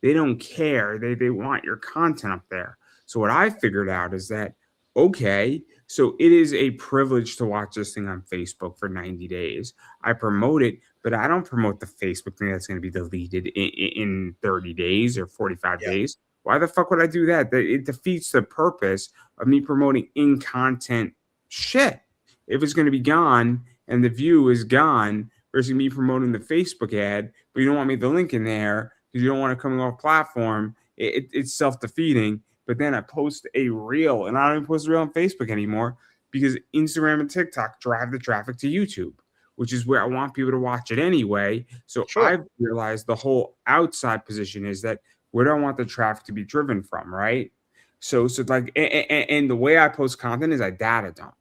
They don't care. They want your content up there. So what I figured out is that, okay, so it is a privilege to watch this thing on Facebook for 90 days. I promote it, but I don't promote the Facebook thing that's going to be deleted in 30 days or 45 Yeah. days. Why the fuck would I do that? It defeats the purpose of me promoting in content shit. If it's going to be gone and the view is gone versus me promoting the Facebook ad, but you don't want me to link in there because you don't want to come off platform, it's self defeating. But then I post a reel, and I don't even post a reel on Facebook anymore because Instagram and TikTok drive the traffic to YouTube, which is where I want people to watch it anyway. So Sure. I've realized the whole outside position is that where do I want the traffic to be driven from, right? So like, and the way I post content is I data dump.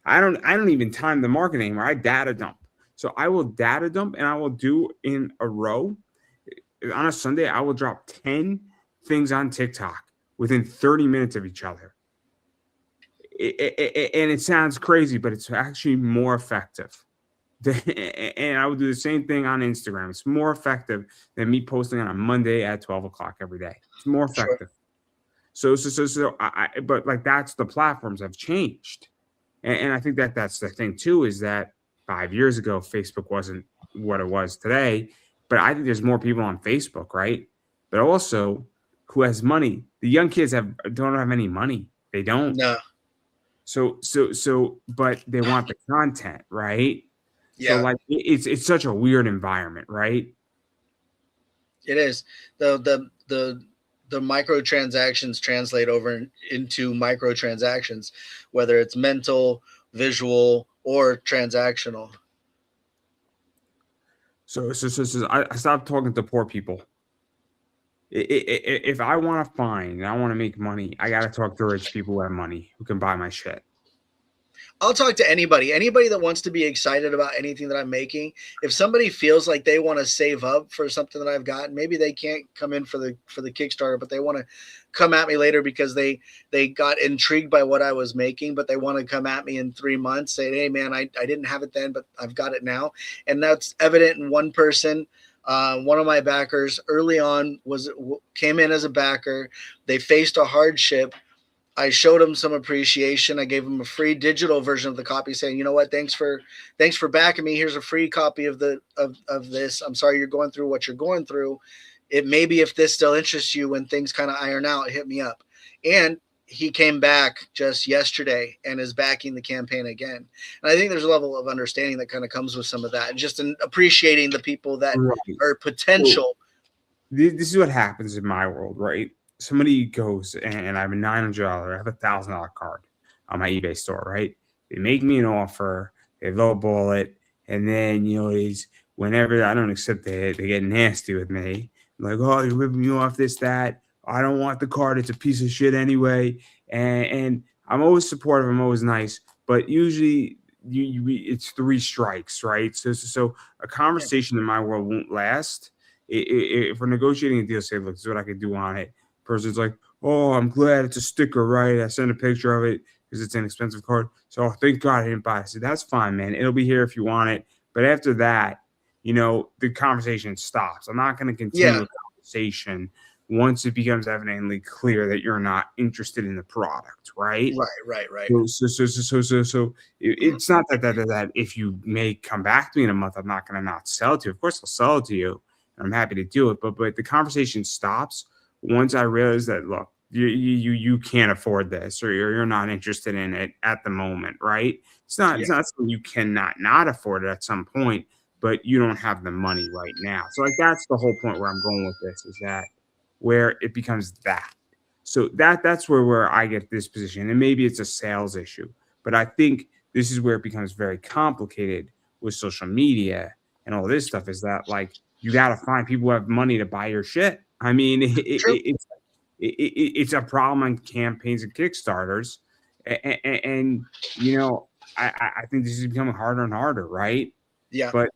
I don't even time the marketing anymore. I data dump. So I will data dump, and I will do in a row on a Sunday. I will drop 10 things on TikTok within 30 minutes of each other. And it sounds crazy, but it's actually more effective. And I would do the same thing on Instagram. It's more effective than me posting on a Monday at 12 o'clock every day. It's more Sure. effective. But like that's the platforms have changed. And I think that that's the thing too, is that 5 years ago, Facebook wasn't what it was today. But I think there's more people on Facebook, right? But also, who has money? The young kids don't have any money. They don't. No. But they want the content, right? So Yeah. like it's such a weird environment, right? It is. The microtransactions translate over into microtransactions, whether it's mental, visual, or transactional. So I stopped talking to poor people. If I want to find and I want to make money, I got to talk to rich people who have money who can buy my shit. I'll talk to anybody that wants to be excited about anything that I'm making. If somebody feels like they want to save up for something that I've got, maybe they can't come in for the Kickstarter, but they want to come at me later because they got intrigued by what I was making, but they want to come at me in 3 months saying, hey man, I didn't have it then, but I've got it now. And that's evident in one person. One of my backers early on came in as a backer. They faced a hardship. I showed him some appreciation. I gave him a free digital version of the copy, saying, "You know what? Thanks for backing me. Here's a free copy of this. I'm sorry you're going through what you're going through. It maybe if this still interests you when things kind of iron out, hit me up." And he came back just yesterday and is backing the campaign again. And I think there's a level of understanding that kind of comes with some of that, and just in appreciating the people that Right. are So potential. this is what happens in my world, right? Somebody goes and I have a $900, I have $1,000 card on my eBay store, right? They make me an offer, they lowball it, and then is whenever I don't accept it, they get nasty with me. Like, oh, you're ripping me off, this, that. I don't want the card, it's a piece of shit anyway. And I'm always supportive, I'm always nice, but usually it's three strikes, right? So a conversation in my world won't last. If we're negotiating a deal, say, look, this is what I could do on it. Person's like, oh, I'm glad it's a sticker, right? I sent a picture of it because it's an expensive card. So thank God I didn't buy it. I said, that's fine, man. It'll be here if you want it. But after that, the conversation stops. I'm not going to continue Yeah. a conversation once it becomes evidently clear that you're not interested in the product, right? Right. So it's not that if you may come back to me in a month, I'm not going to not sell it to you. Of course, I'll sell it to you. And I'm happy to do it. But the conversation stops once I realize that, look, you can't afford this, or you're not interested in it at the moment, right? It's not something you cannot not afford it at some point, but you don't have the money right now. So like that's the whole point where I'm going with this, is that where it becomes that. So that's where I get this position. And maybe it's a sales issue, but I think this is where it becomes very complicated with social media and all this stuff, is that like you got to find people who have money to buy your shit. I mean, True. it's a problem on campaigns and Kickstarters, and I think this is becoming harder and harder, right? Yeah. But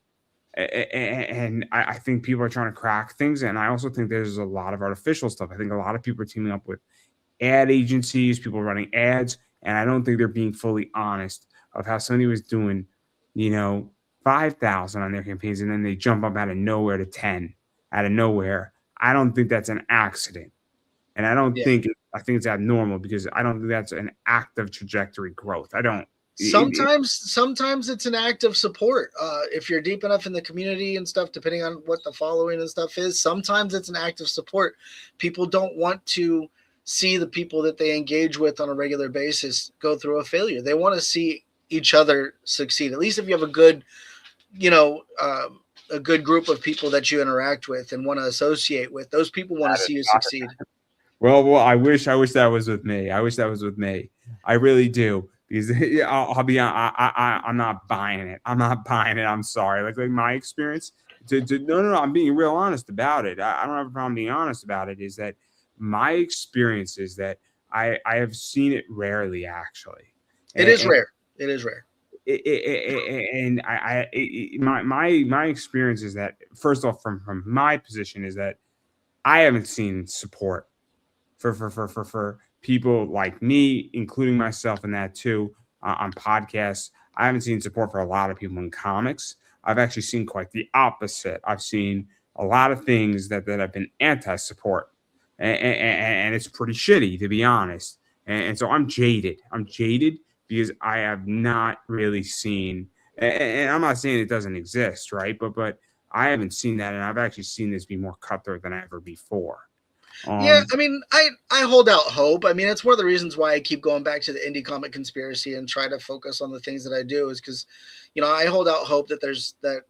and I think people are trying to crack things, and I also think there's a lot of artificial stuff. I think a lot of people are teaming up with ad agencies, people running ads, and I don't think they're being fully honest of how somebody was doing, 5,000 on their campaigns, and then they jump up out of nowhere to 10 out of nowhere. I don't think that's an accident. And I Yeah. think it's abnormal, because I don't think that's an active trajectory growth. I don't. Sometimes it's an act of support. If you're deep enough in the community and stuff, depending on what the following and stuff is, sometimes it's an act of support. People don't want to see the people that they engage with on a regular basis go through a failure. They want to see each other succeed. At least if you have a good, you know, a good group of people that you interact with and want to associate with, those people want to see you succeed. Well, I wish that was with me. I wish that was with me. I really do because I'll be I'm not buying it. I'm not buying it. I'm sorry. Like my experience. No. I'm being real honest about it. I don't have a problem being honest about it. Is that my experience is that I have seen it rarely actually. It is rare. It is rare. And my experience is that first off from my position is that I haven't seen support for people like me, including myself in that too, on podcasts. I haven't seen support for a lot of people in comics. I've actually seen quite the opposite. I've seen a lot of things that have been anti-support, and it's pretty shitty to be honest. And so I'm jaded. I'm jaded because I have not really seen. And I'm not saying it doesn't exist, right? But I haven't seen that, and I've actually seen this be more cutthroat than ever before. Yeah, I mean, I hold out hope. I mean, it's one of the reasons why I keep going back to the indie comic conspiracy and try to focus on the things that I do is because, you know, I hold out hope that that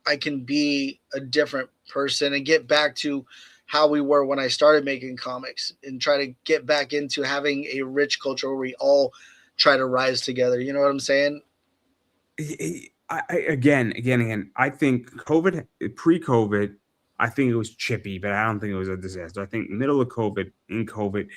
I can be a different person and get back to how we were when I started making comics and try to get back into having a rich culture where we all try to rise together. You know what I'm saying? Again, I think pre-COVID, I think it was chippy, but I don't think it was a disaster. I think middle of COVID, in COVID,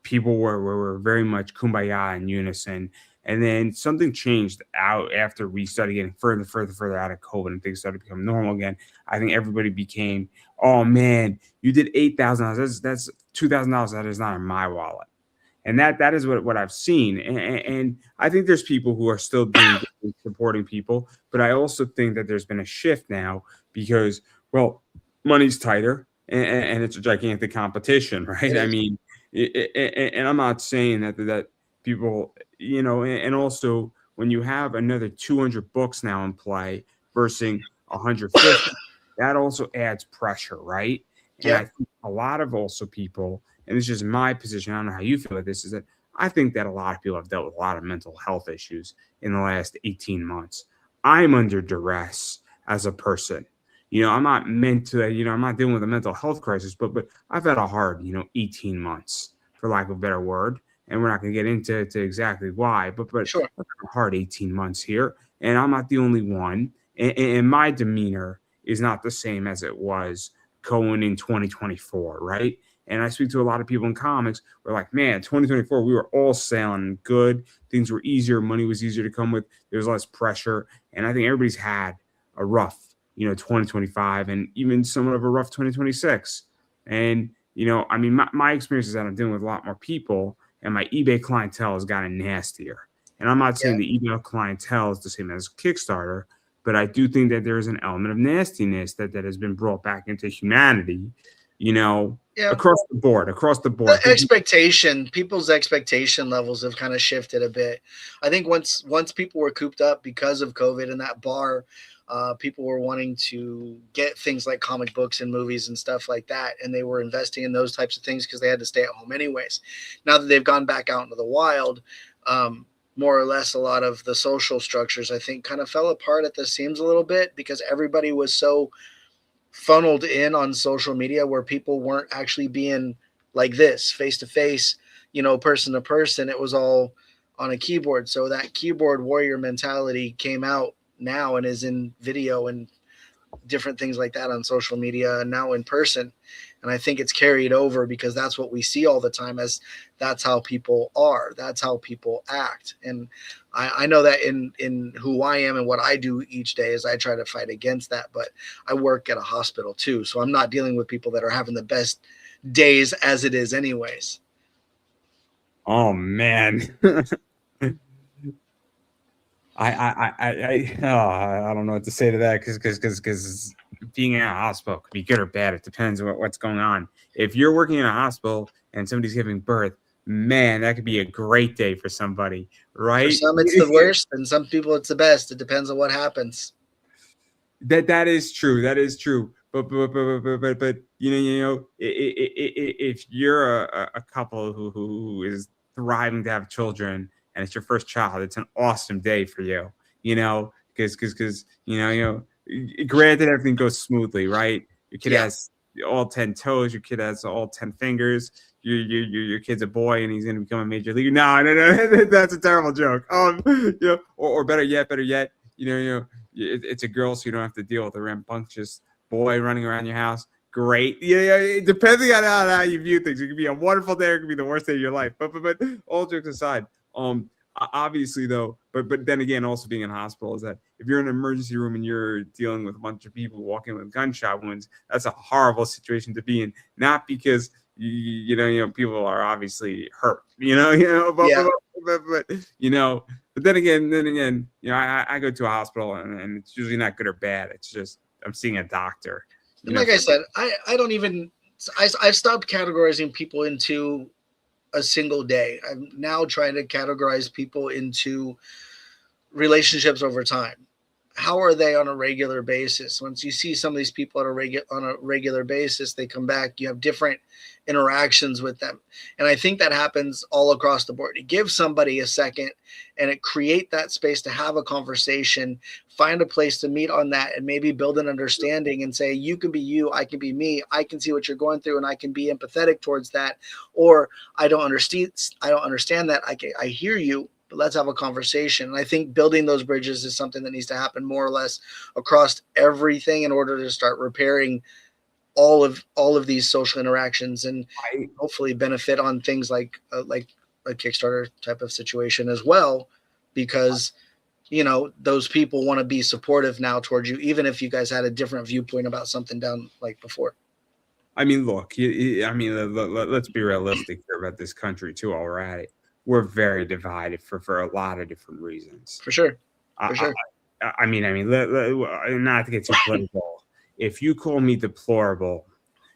people were very much kumbaya in unison. And then something changed out after we started getting further out of COVID and things started to become normal again. I think everybody became, oh man, you did $8,000. That's $2,000. That is not in my wallet. And that is what I've seen. And I think there's people who are still doing good, supporting people, but I also think that there's been a shift now because, well, money's tighter and it's a gigantic competition, right? I mean, and I'm not saying that people, you know, and also when you have another 200 books now in play versus 150, that also adds pressure, right? And Yeah. I think a lot of also people, and this is just my position, I don't know how you feel about this, is that I think that a lot of people have dealt with a lot of mental health issues in the last 18 months. I'm under duress as a person. You know, I'm not meant to, you know, I'm not dealing with a mental health crisis, but I've had a hard, 18 months, for lack of a better word. And we're not going to get into exactly why, but Sure. I've had a hard 18 months here, and I'm not the only one. And my demeanor is not the same as it was going in 2024, right? And I speak to a lot of people in comics. We're like, man, 2024, we were all sailing good. Things were easier. Money was easier to come with. There was less pressure. And I think everybody's had a rough, 2025 and even somewhat of a rough 2026. And, I mean, my experience is that I'm dealing with a lot more people and my eBay clientele has gotten nastier. And I'm not saying the eBay clientele is the same as Kickstarter, but I do think that there is an element of nastiness that has been brought back into humanity, across the board. People's expectation levels have kind of shifted a bit. I think once people were cooped up because of COVID in that bar, people were wanting to get things like comic books and movies and stuff like that, and they were investing in those types of things because they had to stay at home anyways. Now that they've gone back out into the wild, more or less a lot of the social structures, I think, kind of fell apart at the seams a little bit because everybody was so funneled in on social media where people weren't actually being like this face to face, person to person. It was all on a keyboard. So that keyboard warrior mentality came out now and is in video and different things like that on social media and now in person. And I think it's carried over because that's what we see all the time, as that's how people are, that's how people act. And I know that in who I am and what I do each day is I try to fight against that, but I work at a hospital too. So I'm not dealing with people that are having the best days as it is anyways. Oh man. I don't know what to say to that because being in a hospital could be good or bad. It depends on what's going on. If you're working in a hospital and somebody's giving birth, man, that could be a great day for somebody, For right? some, it's the worst, and some people, it's the best. It depends on what happens. That is true. That is true. But if you're a couple who is thriving to have children and it's your first child, it's an awesome day for you. Because granted everything goes smoothly, right? Your kid Yeah, has all 10 toes. Your kid has all 10 fingers. Your kid's a boy and he's going to become a major leaguer. No, no, no, that's a terrible joke. Or better yet, it's a girl, so you don't have to deal with a rambunctious boy running around your house. Great. Yeah. Depending on how you view things, it could be a wonderful day, or it could be the worst day of your life. But all jokes aside, obviously though, but then again, also being in a hospital is that if you're in an emergency room and you're dealing with a bunch of people walking with gunshot wounds, that's a horrible situation to be in. Not because people are obviously hurt, yeah. but but then again, I go to a hospital and it's usually not good or bad. It's just I'm seeing a doctor. And like I said, I don't even, I've stopped categorizing people into a single day. I'm now trying to categorize people into relationships over time. How are they on a regular basis? Once you see some of these people on a regular basis, they come back. You have different interactions with them, and I think that happens all across the board. You give somebody a second, and it create that space to have a conversation, find a place to meet on that, and maybe build an understanding and say, you can be you, I can be me, I can see what you're going through, and I can be empathetic towards that, or I don't understand that. I hear you, but let's have a conversation. And I think building those bridges is something that needs to happen more or less across everything in order to start repairing all of these social interactions and hopefully benefit on things like a Kickstarter type of situation as well, because those people want to be supportive now towards you, even if you guys had a different viewpoint about something down like before. I mean, look, let's be realistic here about this country too. Already, we're very divided for a lot of different reasons. For sure. For I, sure. not to get too political. If you call me deplorable,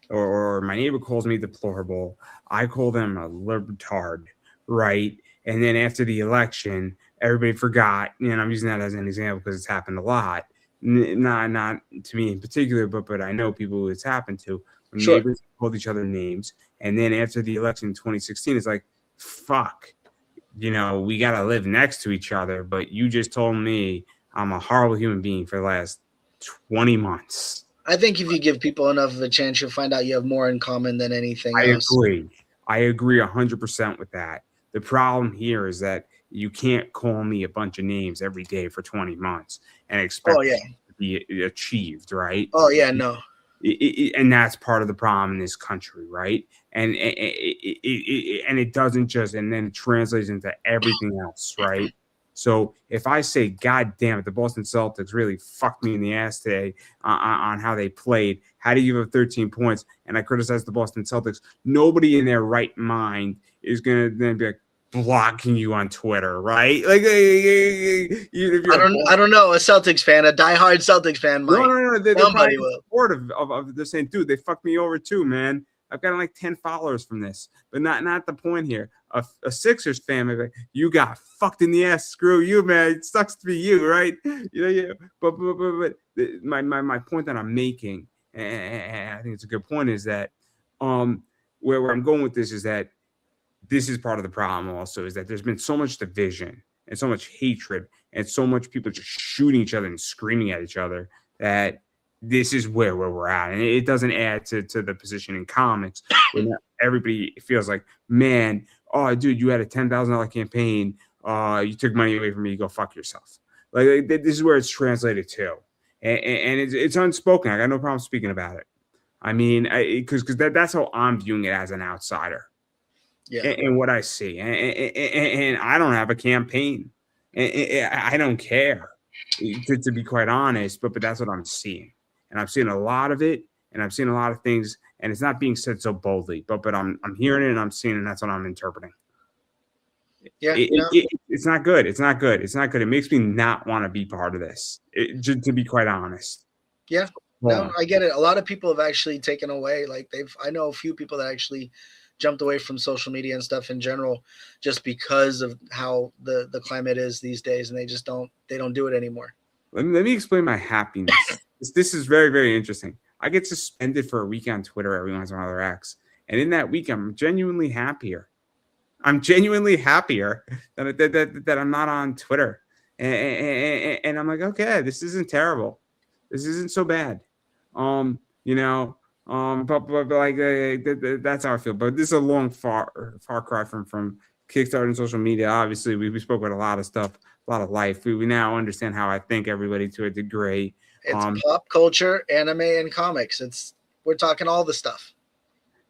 or my neighbor calls me deplorable, I call them a libtard, right? And then after the election, everybody forgot. And I'm using that as an example because it's happened a lot. Not to me in particular, but I know people who it's happened to. When Sure. neighbors called each other names, and then after the election in 2016, it's like, fuck, we got to live next to each other. But you just told me I'm a horrible human being for the last 20 months. I think if you give people enough of a chance, you'll find out you have more in common than anything else. I agree 100% with that. The problem here is that you can't call me a bunch of names every day for 20 months and expect it to be achieved, right? Oh yeah, no. And that's part of the problem in this country, right? And it doesn't just, and then it translates into everything else, right? So if I say, God damn it, the Boston Celtics really fucked me in the ass today on how they played, how do you give up 13 points? And I criticize the Boston Celtics, nobody in their right mind is going to then be like, blocking you on Twitter, right? Like, I don't know. A Celtics fan, a diehard Celtics fan, might. No. They're probably supportive of they're saying, dude, they fucked me over too, man. I've got like 10 followers from this, but not the point here. A Sixers fan, maybe, you got fucked in the ass. Screw you, man. It sucks to be you, right? But my point that I'm making, and I think it's a good point, is that where I'm going with this is that this is part of the problem also, is that there's been so much division and so much hatred and so much people just shooting each other and screaming at each other that this is where we're at. And it doesn't add to the position in comics where everybody feels like, man, oh, dude, you had a $10,000 campaign. You took money away from me. You go fuck yourself. Like, this is where it's translated to. And it's unspoken. I got no problem speaking about it. I mean, because that's how I'm viewing it as an outsider. Yeah. And what I see. And I don't have a campaign. And I don't care, to be quite honest, but that's what I'm seeing. And I'm seeing a lot of it, and I'm seeing a lot of things, and it's not being said so boldly, but I'm hearing it and I'm seeing it, and that's what I'm interpreting. Yeah, it's not good. It's not good. It's not good. It makes me not want to be part of this, to be quite honest. Yeah, no, I get it. A lot of people have actually taken away, like I know a few people that actually jumped away from social media and stuff in general, just because of how the climate is these days, and they don't do it anymore. Let me explain my happiness. This is very, very interesting. I get suspended for a week on Twitter every once in a while, or X, and in that week, I'm genuinely happier. I'm genuinely happier that I'm not on Twitter, and I'm like, okay, this isn't terrible. This isn't so bad. You know, but like that's how I feel. But this is a long far cry from Kickstarter and social media. Obviously, we spoke about a lot of stuff, a lot of life. We now understand how I think everybody to a degree. It's pop culture, anime, and comics. We're talking all the stuff.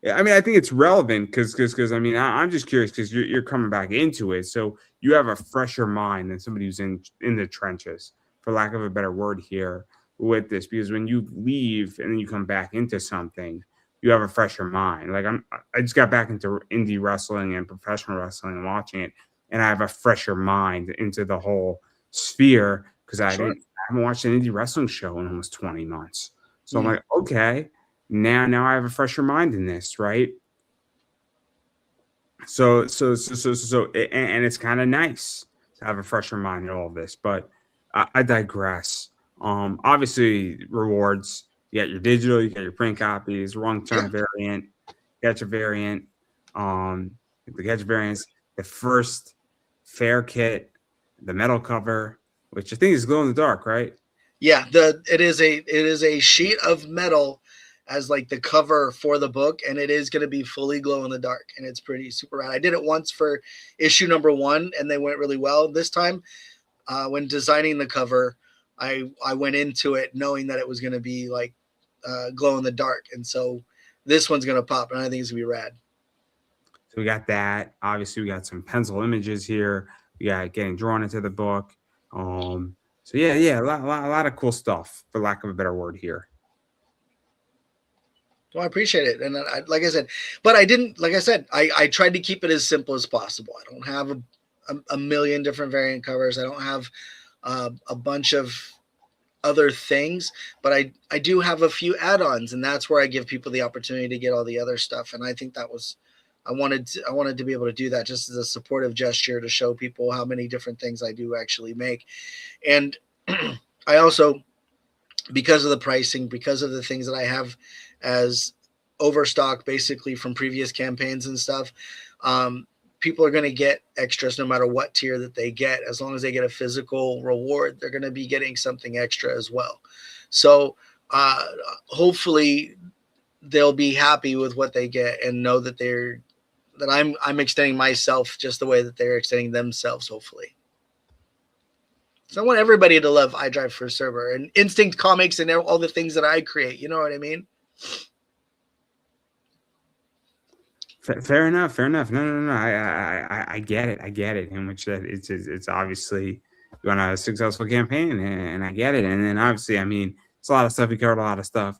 Yeah, I mean, I think it's relevant because I mean, I'm just curious because you're coming back into it, so you have a fresher mind than somebody who's in the trenches, for lack of a better word here, with this. Because when you leave and then you come back into something, you have a fresher mind. Like I just got back into indie wrestling and professional wrestling and watching it, and I have a fresher mind into the whole sphere because I haven't watched an indie wrestling show in almost 20 months. So I'm like, okay, now I have a fresher mind in this, right? And it's kind of nice to have a fresher mind in all this, but I digress. Obviously rewards. You got your digital, you got your print copies, long-term variant, catch a variant, the catch variants, the first fair kit, the metal cover, which I think is glow in the dark, right? Yeah, it is a sheet of metal as like the cover for the book, and it is going to be fully glow in the dark, and it's pretty super rad. I did it once for issue number 1, and they went really well. This time, when designing the cover, I went into it knowing that it was going to be like glow in the dark, and so this one's going to pop, and I think it's going to be rad. So we got that. Obviously, we got some pencil images here. We got getting drawn into the book. So yeah, a lot of cool stuff, for lack of a better word here. Well, I appreciate it, and like I said, but I didn't. Like I said, I tried to keep it as simple as possible. I don't have a million different variant covers. I don't have a bunch of other things, but I do have a few add-ons, and that's where I give people the opportunity to get all the other stuff. And I think that was I wanted to be able to do that just as a supportive gesture to show people how many different things I do actually make. And I also, because of the pricing, because of the things that I have as overstock basically from previous campaigns and stuff, people are going to get extras no matter what tier that they get. As long as they get a physical reward, they're going to be getting something extra as well. So hopefully they'll be happy with what they get and know that I'm extending myself just the way that they're extending themselves, hopefully. So I want everybody to love iDrive for Server and Instinct Comics and all the things that I create. You know what I mean? Fair enough. No. I get it. In which that it's obviously you want a successful campaign, and I get it. And then obviously, I mean, it's a lot of stuff. We covered a lot of stuff.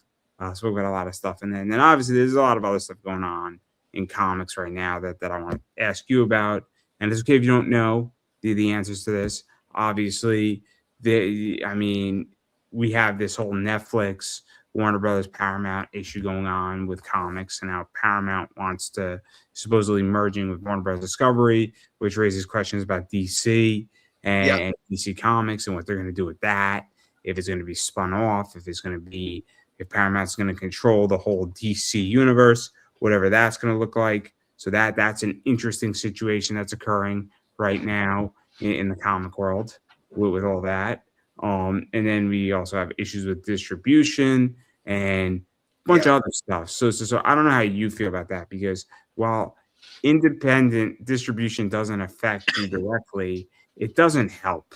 Spoke about a lot of stuff, and then obviously there's a lot of other stuff going on in comics right now that I want to ask you about. And it's okay if you don't know the answers to this. Obviously, I mean, we have this whole Netflix, Warner Brothers, Paramount issue going on with comics, and now Paramount wants to supposedly merging with Warner Brothers Discovery, which raises questions about DC and DC Comics and what they're going to do with that. If it's going to be spun off, if Paramount's going to control the whole DC universe, whatever that's going to look like. So that's an interesting situation that's occurring right now in the comic world with all that. And then we also have issues with distribution and a bunch of other stuff. So I don't know how you feel about that, because while independent distribution doesn't affect you directly, it doesn't help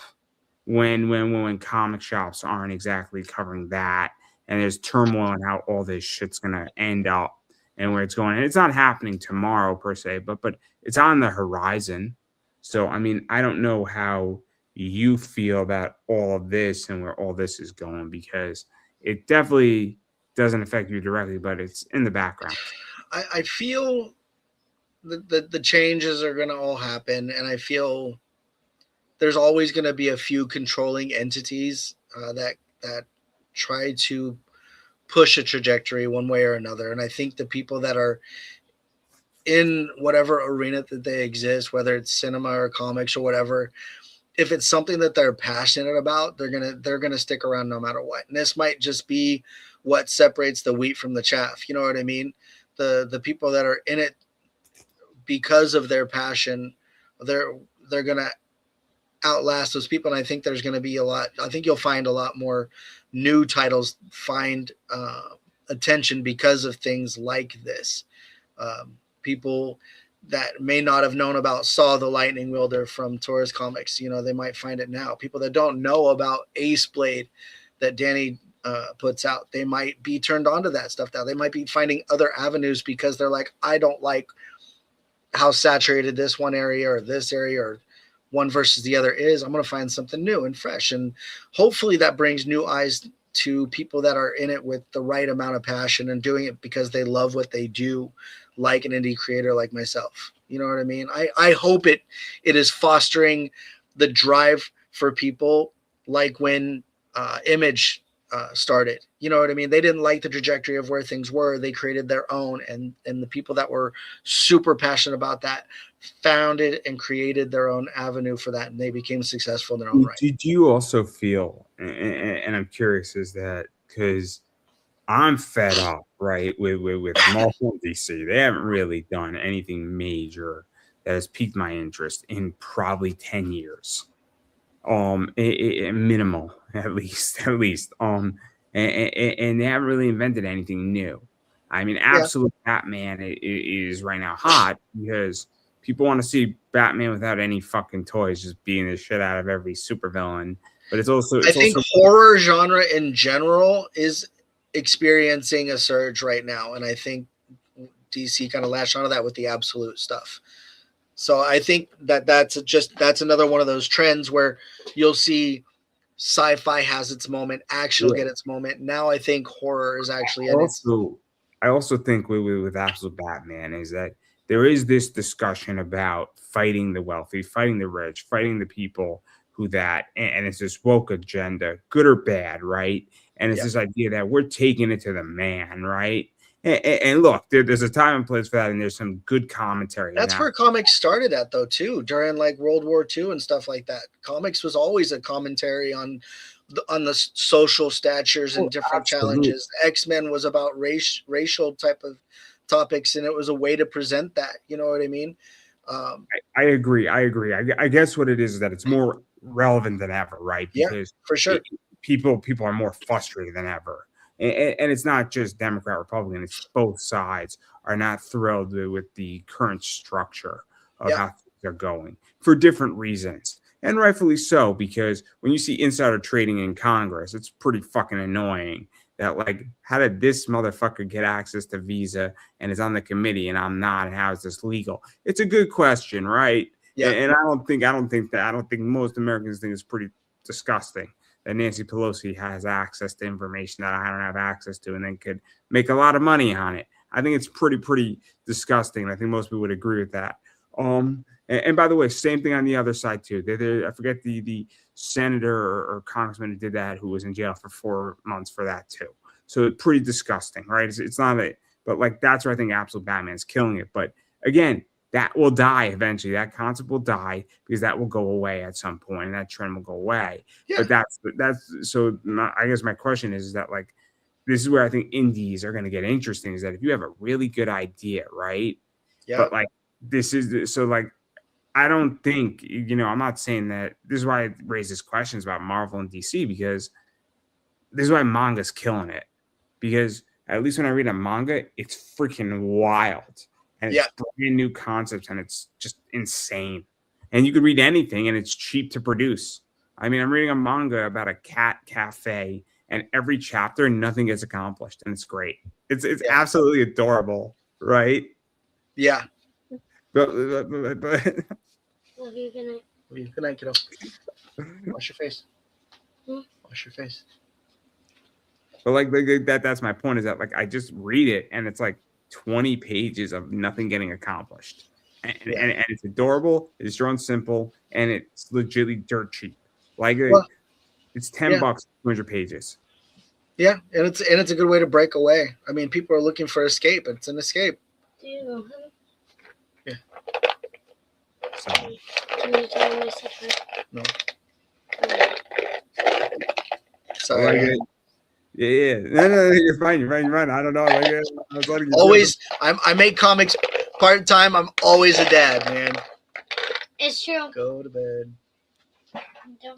when comic shops aren't exactly covering that, and there's turmoil in how all this shit's gonna end up and where it's going. And it's not happening tomorrow per se, but it's on the horizon. So I mean, I don't know how you feel about all of this and where all this is going, because it definitely doesn't affect you directly, but it's in the background. I feel the changes are going to all happen, and I feel there's always going to be a few controlling entities that try to push a trajectory one way or another. And I think the people that are in whatever arena that they exist, whether it's cinema or comics or whatever, if it's something that they're passionate about, they're gonna stick around no matter what. And this might just be what separates the wheat from the chaff. You know what I mean? The people that are in it because of their passion, they're they're gonna outlast those people. And I think there's gonna be a lot. I think you'll find a lot more new titles find attention because of things like this. People that may not have known about Saw the Lightning Wielder from Taurus Comics, they might find it now. People that don't know about Ace Blade that Danny puts out, they might be turned on to that stuff now. They might be finding other avenues because they're like, I don't like how saturated this one area or this area or one versus the other is. I'm going to find something new and fresh. And hopefully that brings new eyes to people that are in it with the right amount of passion and doing it because they love what they do, like an indie creator like myself. You know what I mean? I hope it is fostering the drive for people like when Image started. You know what I mean? They didn't like the trajectory of where things were. They created their own, and the people that were super passionate about that founded and created their own avenue for that, and they became successful in their own right. Do you also feel, and I'm curious, is that because I'm fed up, right, with Marvel and DC. They haven't really done anything major that has piqued my interest in probably 10 years. Minimal, at least. And they haven't really invented anything new. I mean, Absolute Batman is right now hot because people want to see Batman without any fucking toys, just beating the shit out of every supervillain. But I think horror genre in general is experiencing a surge right now, and I think DC kind of latched onto that with the Absolute stuff. So I think that's another one of those trends where you'll see sci-fi has its moment, action will get its moment. Now I think horror is actually I also think with Absolute Batman is that there is this discussion about fighting the wealthy, fighting the rich, fighting the people and it's this woke agenda, good or bad, right? And it's this idea that we're taking it to the man, right? And look, there's a time and place for that, and there's some good commentary. That's where comics started at, though, too, during like World War II and stuff like that. Comics was always a commentary on the social statures and different challenges. X-Men was about racial type of topics, and it was a way to present that. You know what I mean? I agree. I guess what it is that it's more relevant than ever, right? Because for sure, people are more frustrated than ever. And it's not just Democrat, Republican, it's both sides are not thrilled with the current structure of how they're going for different reasons. And rightfully so, because when you see insider trading in Congress, it's pretty fucking annoying that, like, how did this motherfucker get access to Visa and is on the committee and I'm not, and how is this legal? It's a good question, right? Yeah. And I don't think most Americans think it's pretty disgusting that Nancy Pelosi has access to information that I don't have access to and then could make a lot of money on it. I think it's pretty disgusting. I think most people would agree with that. And by the way, same thing on the other side too. I forget the senator or congressman who did that, who was in jail for 4 months for that too. So pretty disgusting, right? It's not but like that's where I think Absolute Batman is killing it. But again, that will die eventually. That concept will die because that will go away at some point, and that trend will go away. Yeah. But that's so. I guess my question is that, like, this is where I think indies are going to get interesting. Is that if you have a really good idea, right? Yeah. But like this is so like I don't think I'm not saying that. This is why I raise these questions about Marvel and DC, because this is why manga's killing it. Because at least when I read a manga, it's freaking wild. And it's brand new concepts, and it's just insane. And you could read anything, and it's cheap to produce. I mean, I'm reading a manga about a cat cafe, and every chapter, nothing gets accomplished, and it's great. It's absolutely adorable, right? Yeah. But Love you. Good night. Love you. Good night, kiddo. Wash your face. Wash your face. But like that's my point, is that like I just read it, and it's like 20 pages of nothing getting accomplished, and it's adorable, it's drawn simple, and it's legitimately dirt cheap. Like it's $10, 200 pages. Yeah, and it's a good way to break away. I mean, people are looking for escape. It's an escape. So, Can you tell me secret? No. I Sorry. like it. Yeah. No, you're fine. You're fine. You're fine. I don't know. I like it. I was letting you do it. Always, I make comics part time. I'm always a dad, man. It's true. Go to bed.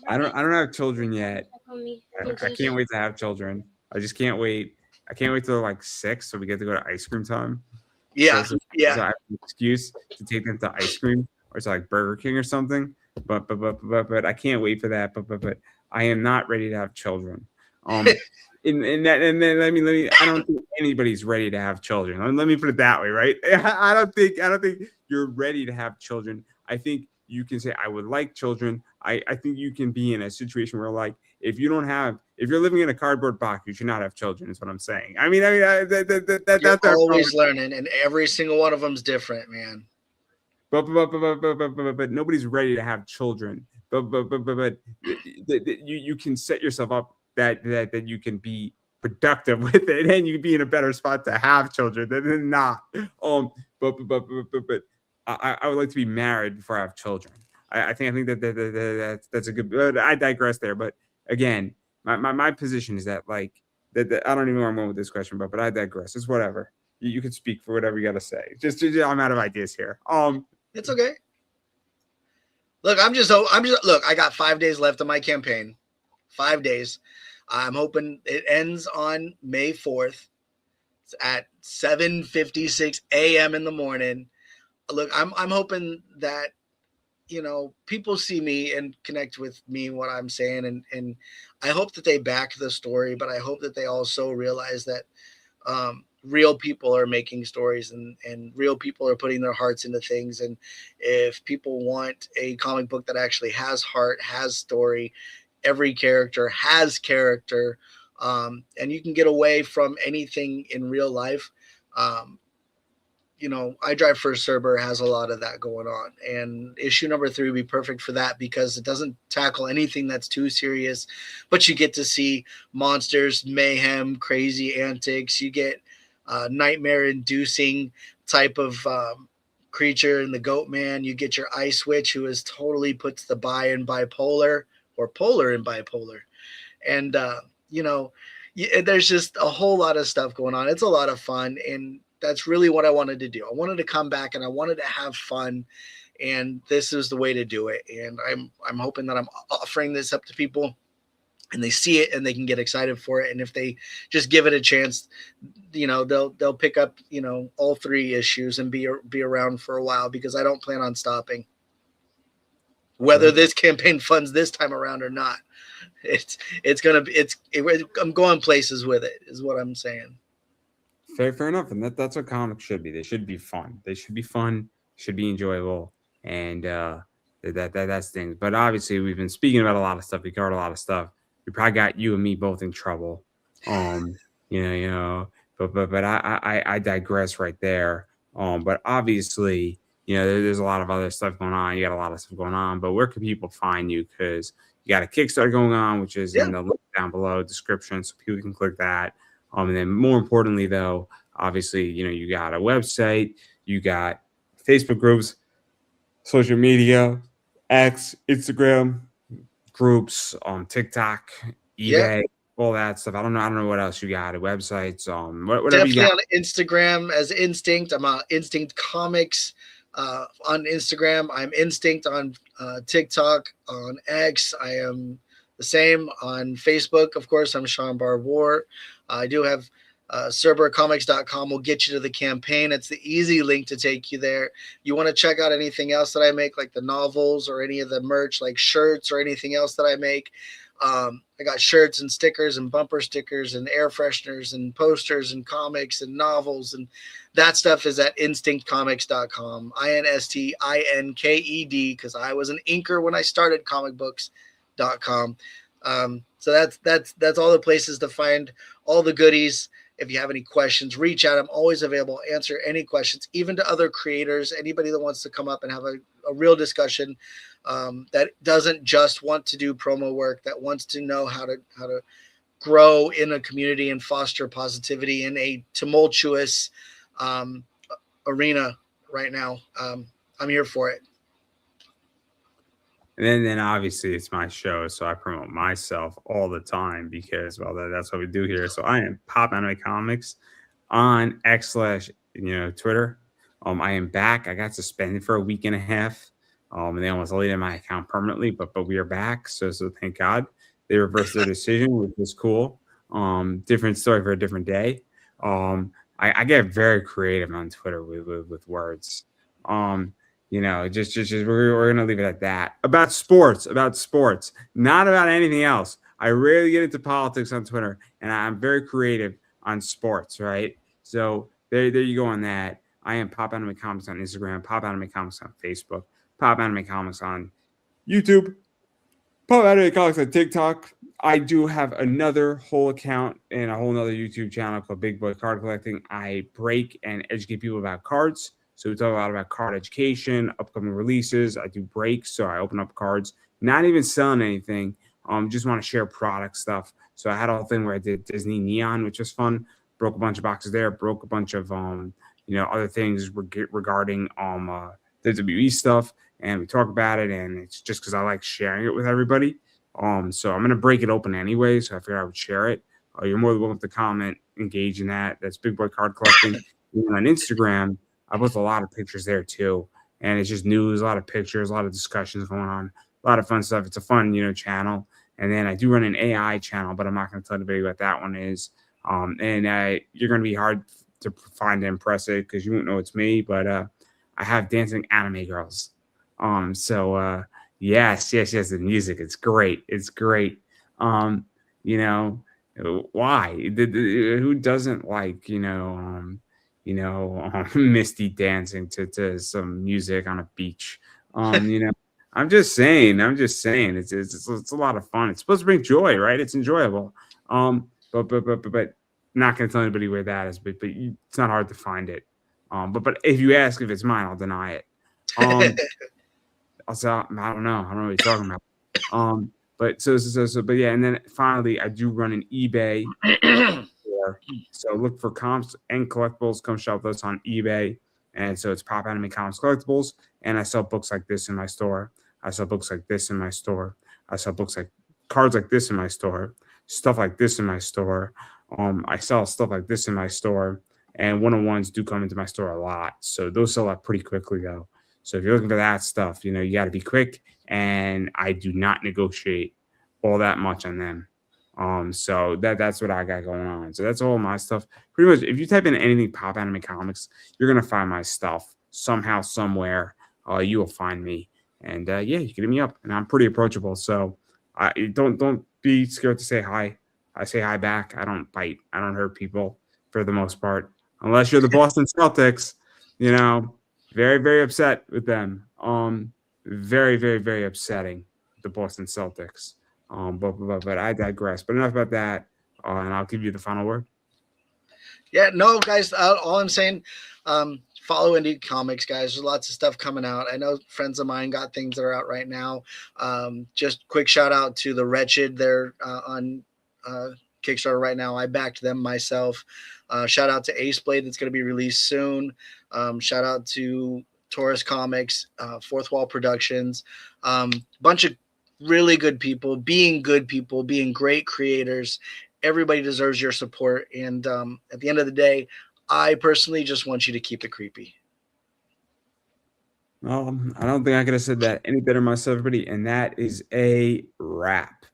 I don't have children yet. Me. I can't wait to have children. I just can't wait. I can't wait till like 6 so we get to go to ice cream time. Yeah, So yeah. I have an excuse to take them to ice cream or to like Burger King or something. But I can't wait for that. But I am not ready to have children. In that, and then let me I don't think anybody's ready to have children. Let me put it that way, right? I don't think you're ready to have children. I think you can say I would like children. I think you can be in a situation where like if you're living in a cardboard box, you should not have children. Is what I'm saying. I mean, You're that's always learning, and every single one of them's different, man. But nobody's ready to have children. But you can set yourself up that you can be productive with it, and you can be in a better spot to have children than not. But I would like to be married before I have children. I think that's a good. But I digress there. But again, my position is that like that I don't even know where I'm going with this question, but I digress. It's whatever. You can speak for whatever you got to say. Just I'm out of ideas here. It's okay. Look, look. I got 5 days left of my campaign. 5 days. I'm hoping it ends on May 4th at 7:56 a.m. in the morning. Look, I'm hoping that people see me and connect with me and what I'm saying, and I hope that they back the story, but I hope that they also realize that real people are making stories, and real people are putting their hearts into things. And if people want a comic book that actually has heart, has story, every character has character, and you can get away from anything in real life. I Drive for Cerber has a lot of that going on, and issue number 3 would be perfect for that because it doesn't tackle anything that's too serious, but you get to see monsters, mayhem, crazy antics. You get nightmare-inducing type of creature in the Goat Man. You get your Ice Witch, who is totally puts the bi in bipolar or polar in bipolar, and there's just a whole lot of stuff going on. It's a lot of fun, and that's really what I wanted to do. I wanted to come back and I wanted to have fun, and this is the way to do it. And I'm hoping that I'm offering this up to people and they see it and they can get excited for it. And if they just give it a chance, they'll pick up, all 3 issues and be around for a while, because I don't plan on stopping. Whether this campaign funds this time around or not, I'm going places with it, is what I'm saying. Fair enough, and that's what comics should be. They should be fun. They should be fun. Should be enjoyable, and that's things. But obviously, we've been speaking about a lot of stuff. We covered a lot of stuff. We probably got you and me both in trouble. But I digress right there. But obviously, there's a lot of other stuff going on. You got a lot of stuff going on. But where can people find you? Because you got a Kickstarter going on, which is in the link down below description, so people can click that. And then more importantly, though, obviously, you got a website, you got Facebook groups, social media, X, Instagram groups, TikTok, eBay, all that stuff. I don't know what else you got. Websites, whatever definitely you got. On Instagram as Instinct. I'm Instinct Comics on Instagram. I'm Instinct on TikTok. On X, I am the same on Facebook. Of course, I'm Shaun Barbour. I do have CerberComics.com will get you to the campaign. It's the easy link to take you there. You want to check out anything else that I make, like the novels or any of the merch, like shirts or anything else that I make. I got shirts and stickers and bumper stickers and air fresheners and posters and comics and novels, and that stuff is at InstinctComics.com. INSTINKED, because I was an inker when I started comicbooks.com. So that's all the places to find all the goodies. If you have any questions, reach out. I'm always available. Answer any questions, even to other creators, anybody that wants to come up and have a real discussion, that doesn't just want to do promo work, that wants to know how to grow in a community and foster positivity in a tumultuous arena right now. I'm here for it. And then obviously it's my show, so I promote myself all the time because well that's what we do here. So I am Pop Anime Comics on X slash Twitter. I am back. I got suspended for a week and a half. And they almost deleted my account permanently, but we are back. So thank God they reversed their decision, which was cool. Different story for a different day. I get very creative on Twitter with words. Just we're gonna leave it at that. About sports, not about anything else. I rarely get into politics on Twitter, and I'm very creative on sports, right? So there you go on that. I am Pop Anime Comics on Instagram, Pop Anime Comics on Facebook, Pop Anime Comics on YouTube, Pop Anime Comics on TikTok. I do have another whole account and a whole nother YouTube channel called Big Boy Card Collecting. I break and educate people about cards. So we talk a lot about card education, upcoming releases. I do breaks, so I open up cards, not even selling anything. Just want to share product stuff. So I had a whole thing where I did Disney Neon, which was fun. Broke a bunch of boxes there. Broke a bunch of other things regarding WWE stuff, and we talk about it. And it's just because I like sharing it with everybody. So I'm gonna break it open anyway. So I figured I would share it. You're more than welcome to comment, engage in that. That's Big Boy Card Collecting. And on Instagram, I post a lot of pictures there too, and it's just news, a lot of pictures, a lot of discussions going on, a lot of fun stuff. It's a fun, channel. And then I do run an AI channel, but I'm not going to tell anybody what that one is. You're going to be hard to find and impress it because you won't know it's me. But I have dancing anime girls. Yes, the music, it's great. It's great. Why? Who doesn't like Misty dancing to some music on a beach? I'm just saying, it's a lot of fun. It's supposed to bring joy, right? It's enjoyable. But not gonna tell anybody where that is. But it's not hard to find it. But if you ask if it's mine, I'll deny it. Also, I don't know what you're talking about. But yeah, and then finally, I do run an eBay. So look for comps and collectibles. Come shop those on eBay. And so it's Pop Anime Comics Collectibles. And I sell books like this in my store. I sell books like this in my store. I sell books like cards like this in my store. Stuff like this in my store. I sell stuff like this in my store. And one-on-ones do come into my store a lot. So those sell out pretty quickly though. So if you're looking for that stuff, you got to be quick. And I do not negotiate all that much on them. So that's what I got going on. So that's all my stuff. Pretty much, if you type in anything Pop Anime Comics, you're gonna find my stuff somehow, somewhere. You will find me, and you can hit me up, and I'm pretty approachable. So don't be scared to say hi. I say hi back. I don't bite. I don't hurt people for the most part, unless you're the Boston Celtics. Very very upset with them. Very very very upsetting. The Boston Celtics. But I digress. But enough about that, and I'll give you the final word. Yeah, no, guys. All I'm saying, follow indie comics, guys. There's lots of stuff coming out. I know friends of mine got things that are out right now. Just quick shout out to the Wretched. They're on Kickstarter right now. I backed them myself. Shout out to Ace Blade that's going to be released soon. Shout out to Taurus Comics, Fourth Wall Productions. Bunch of really good people, being great creators. Everybody deserves your support. And at the end of the day, I personally just want you to keep it creepy. I don't think I could have said that any better myself, everybody. And that is a wrap.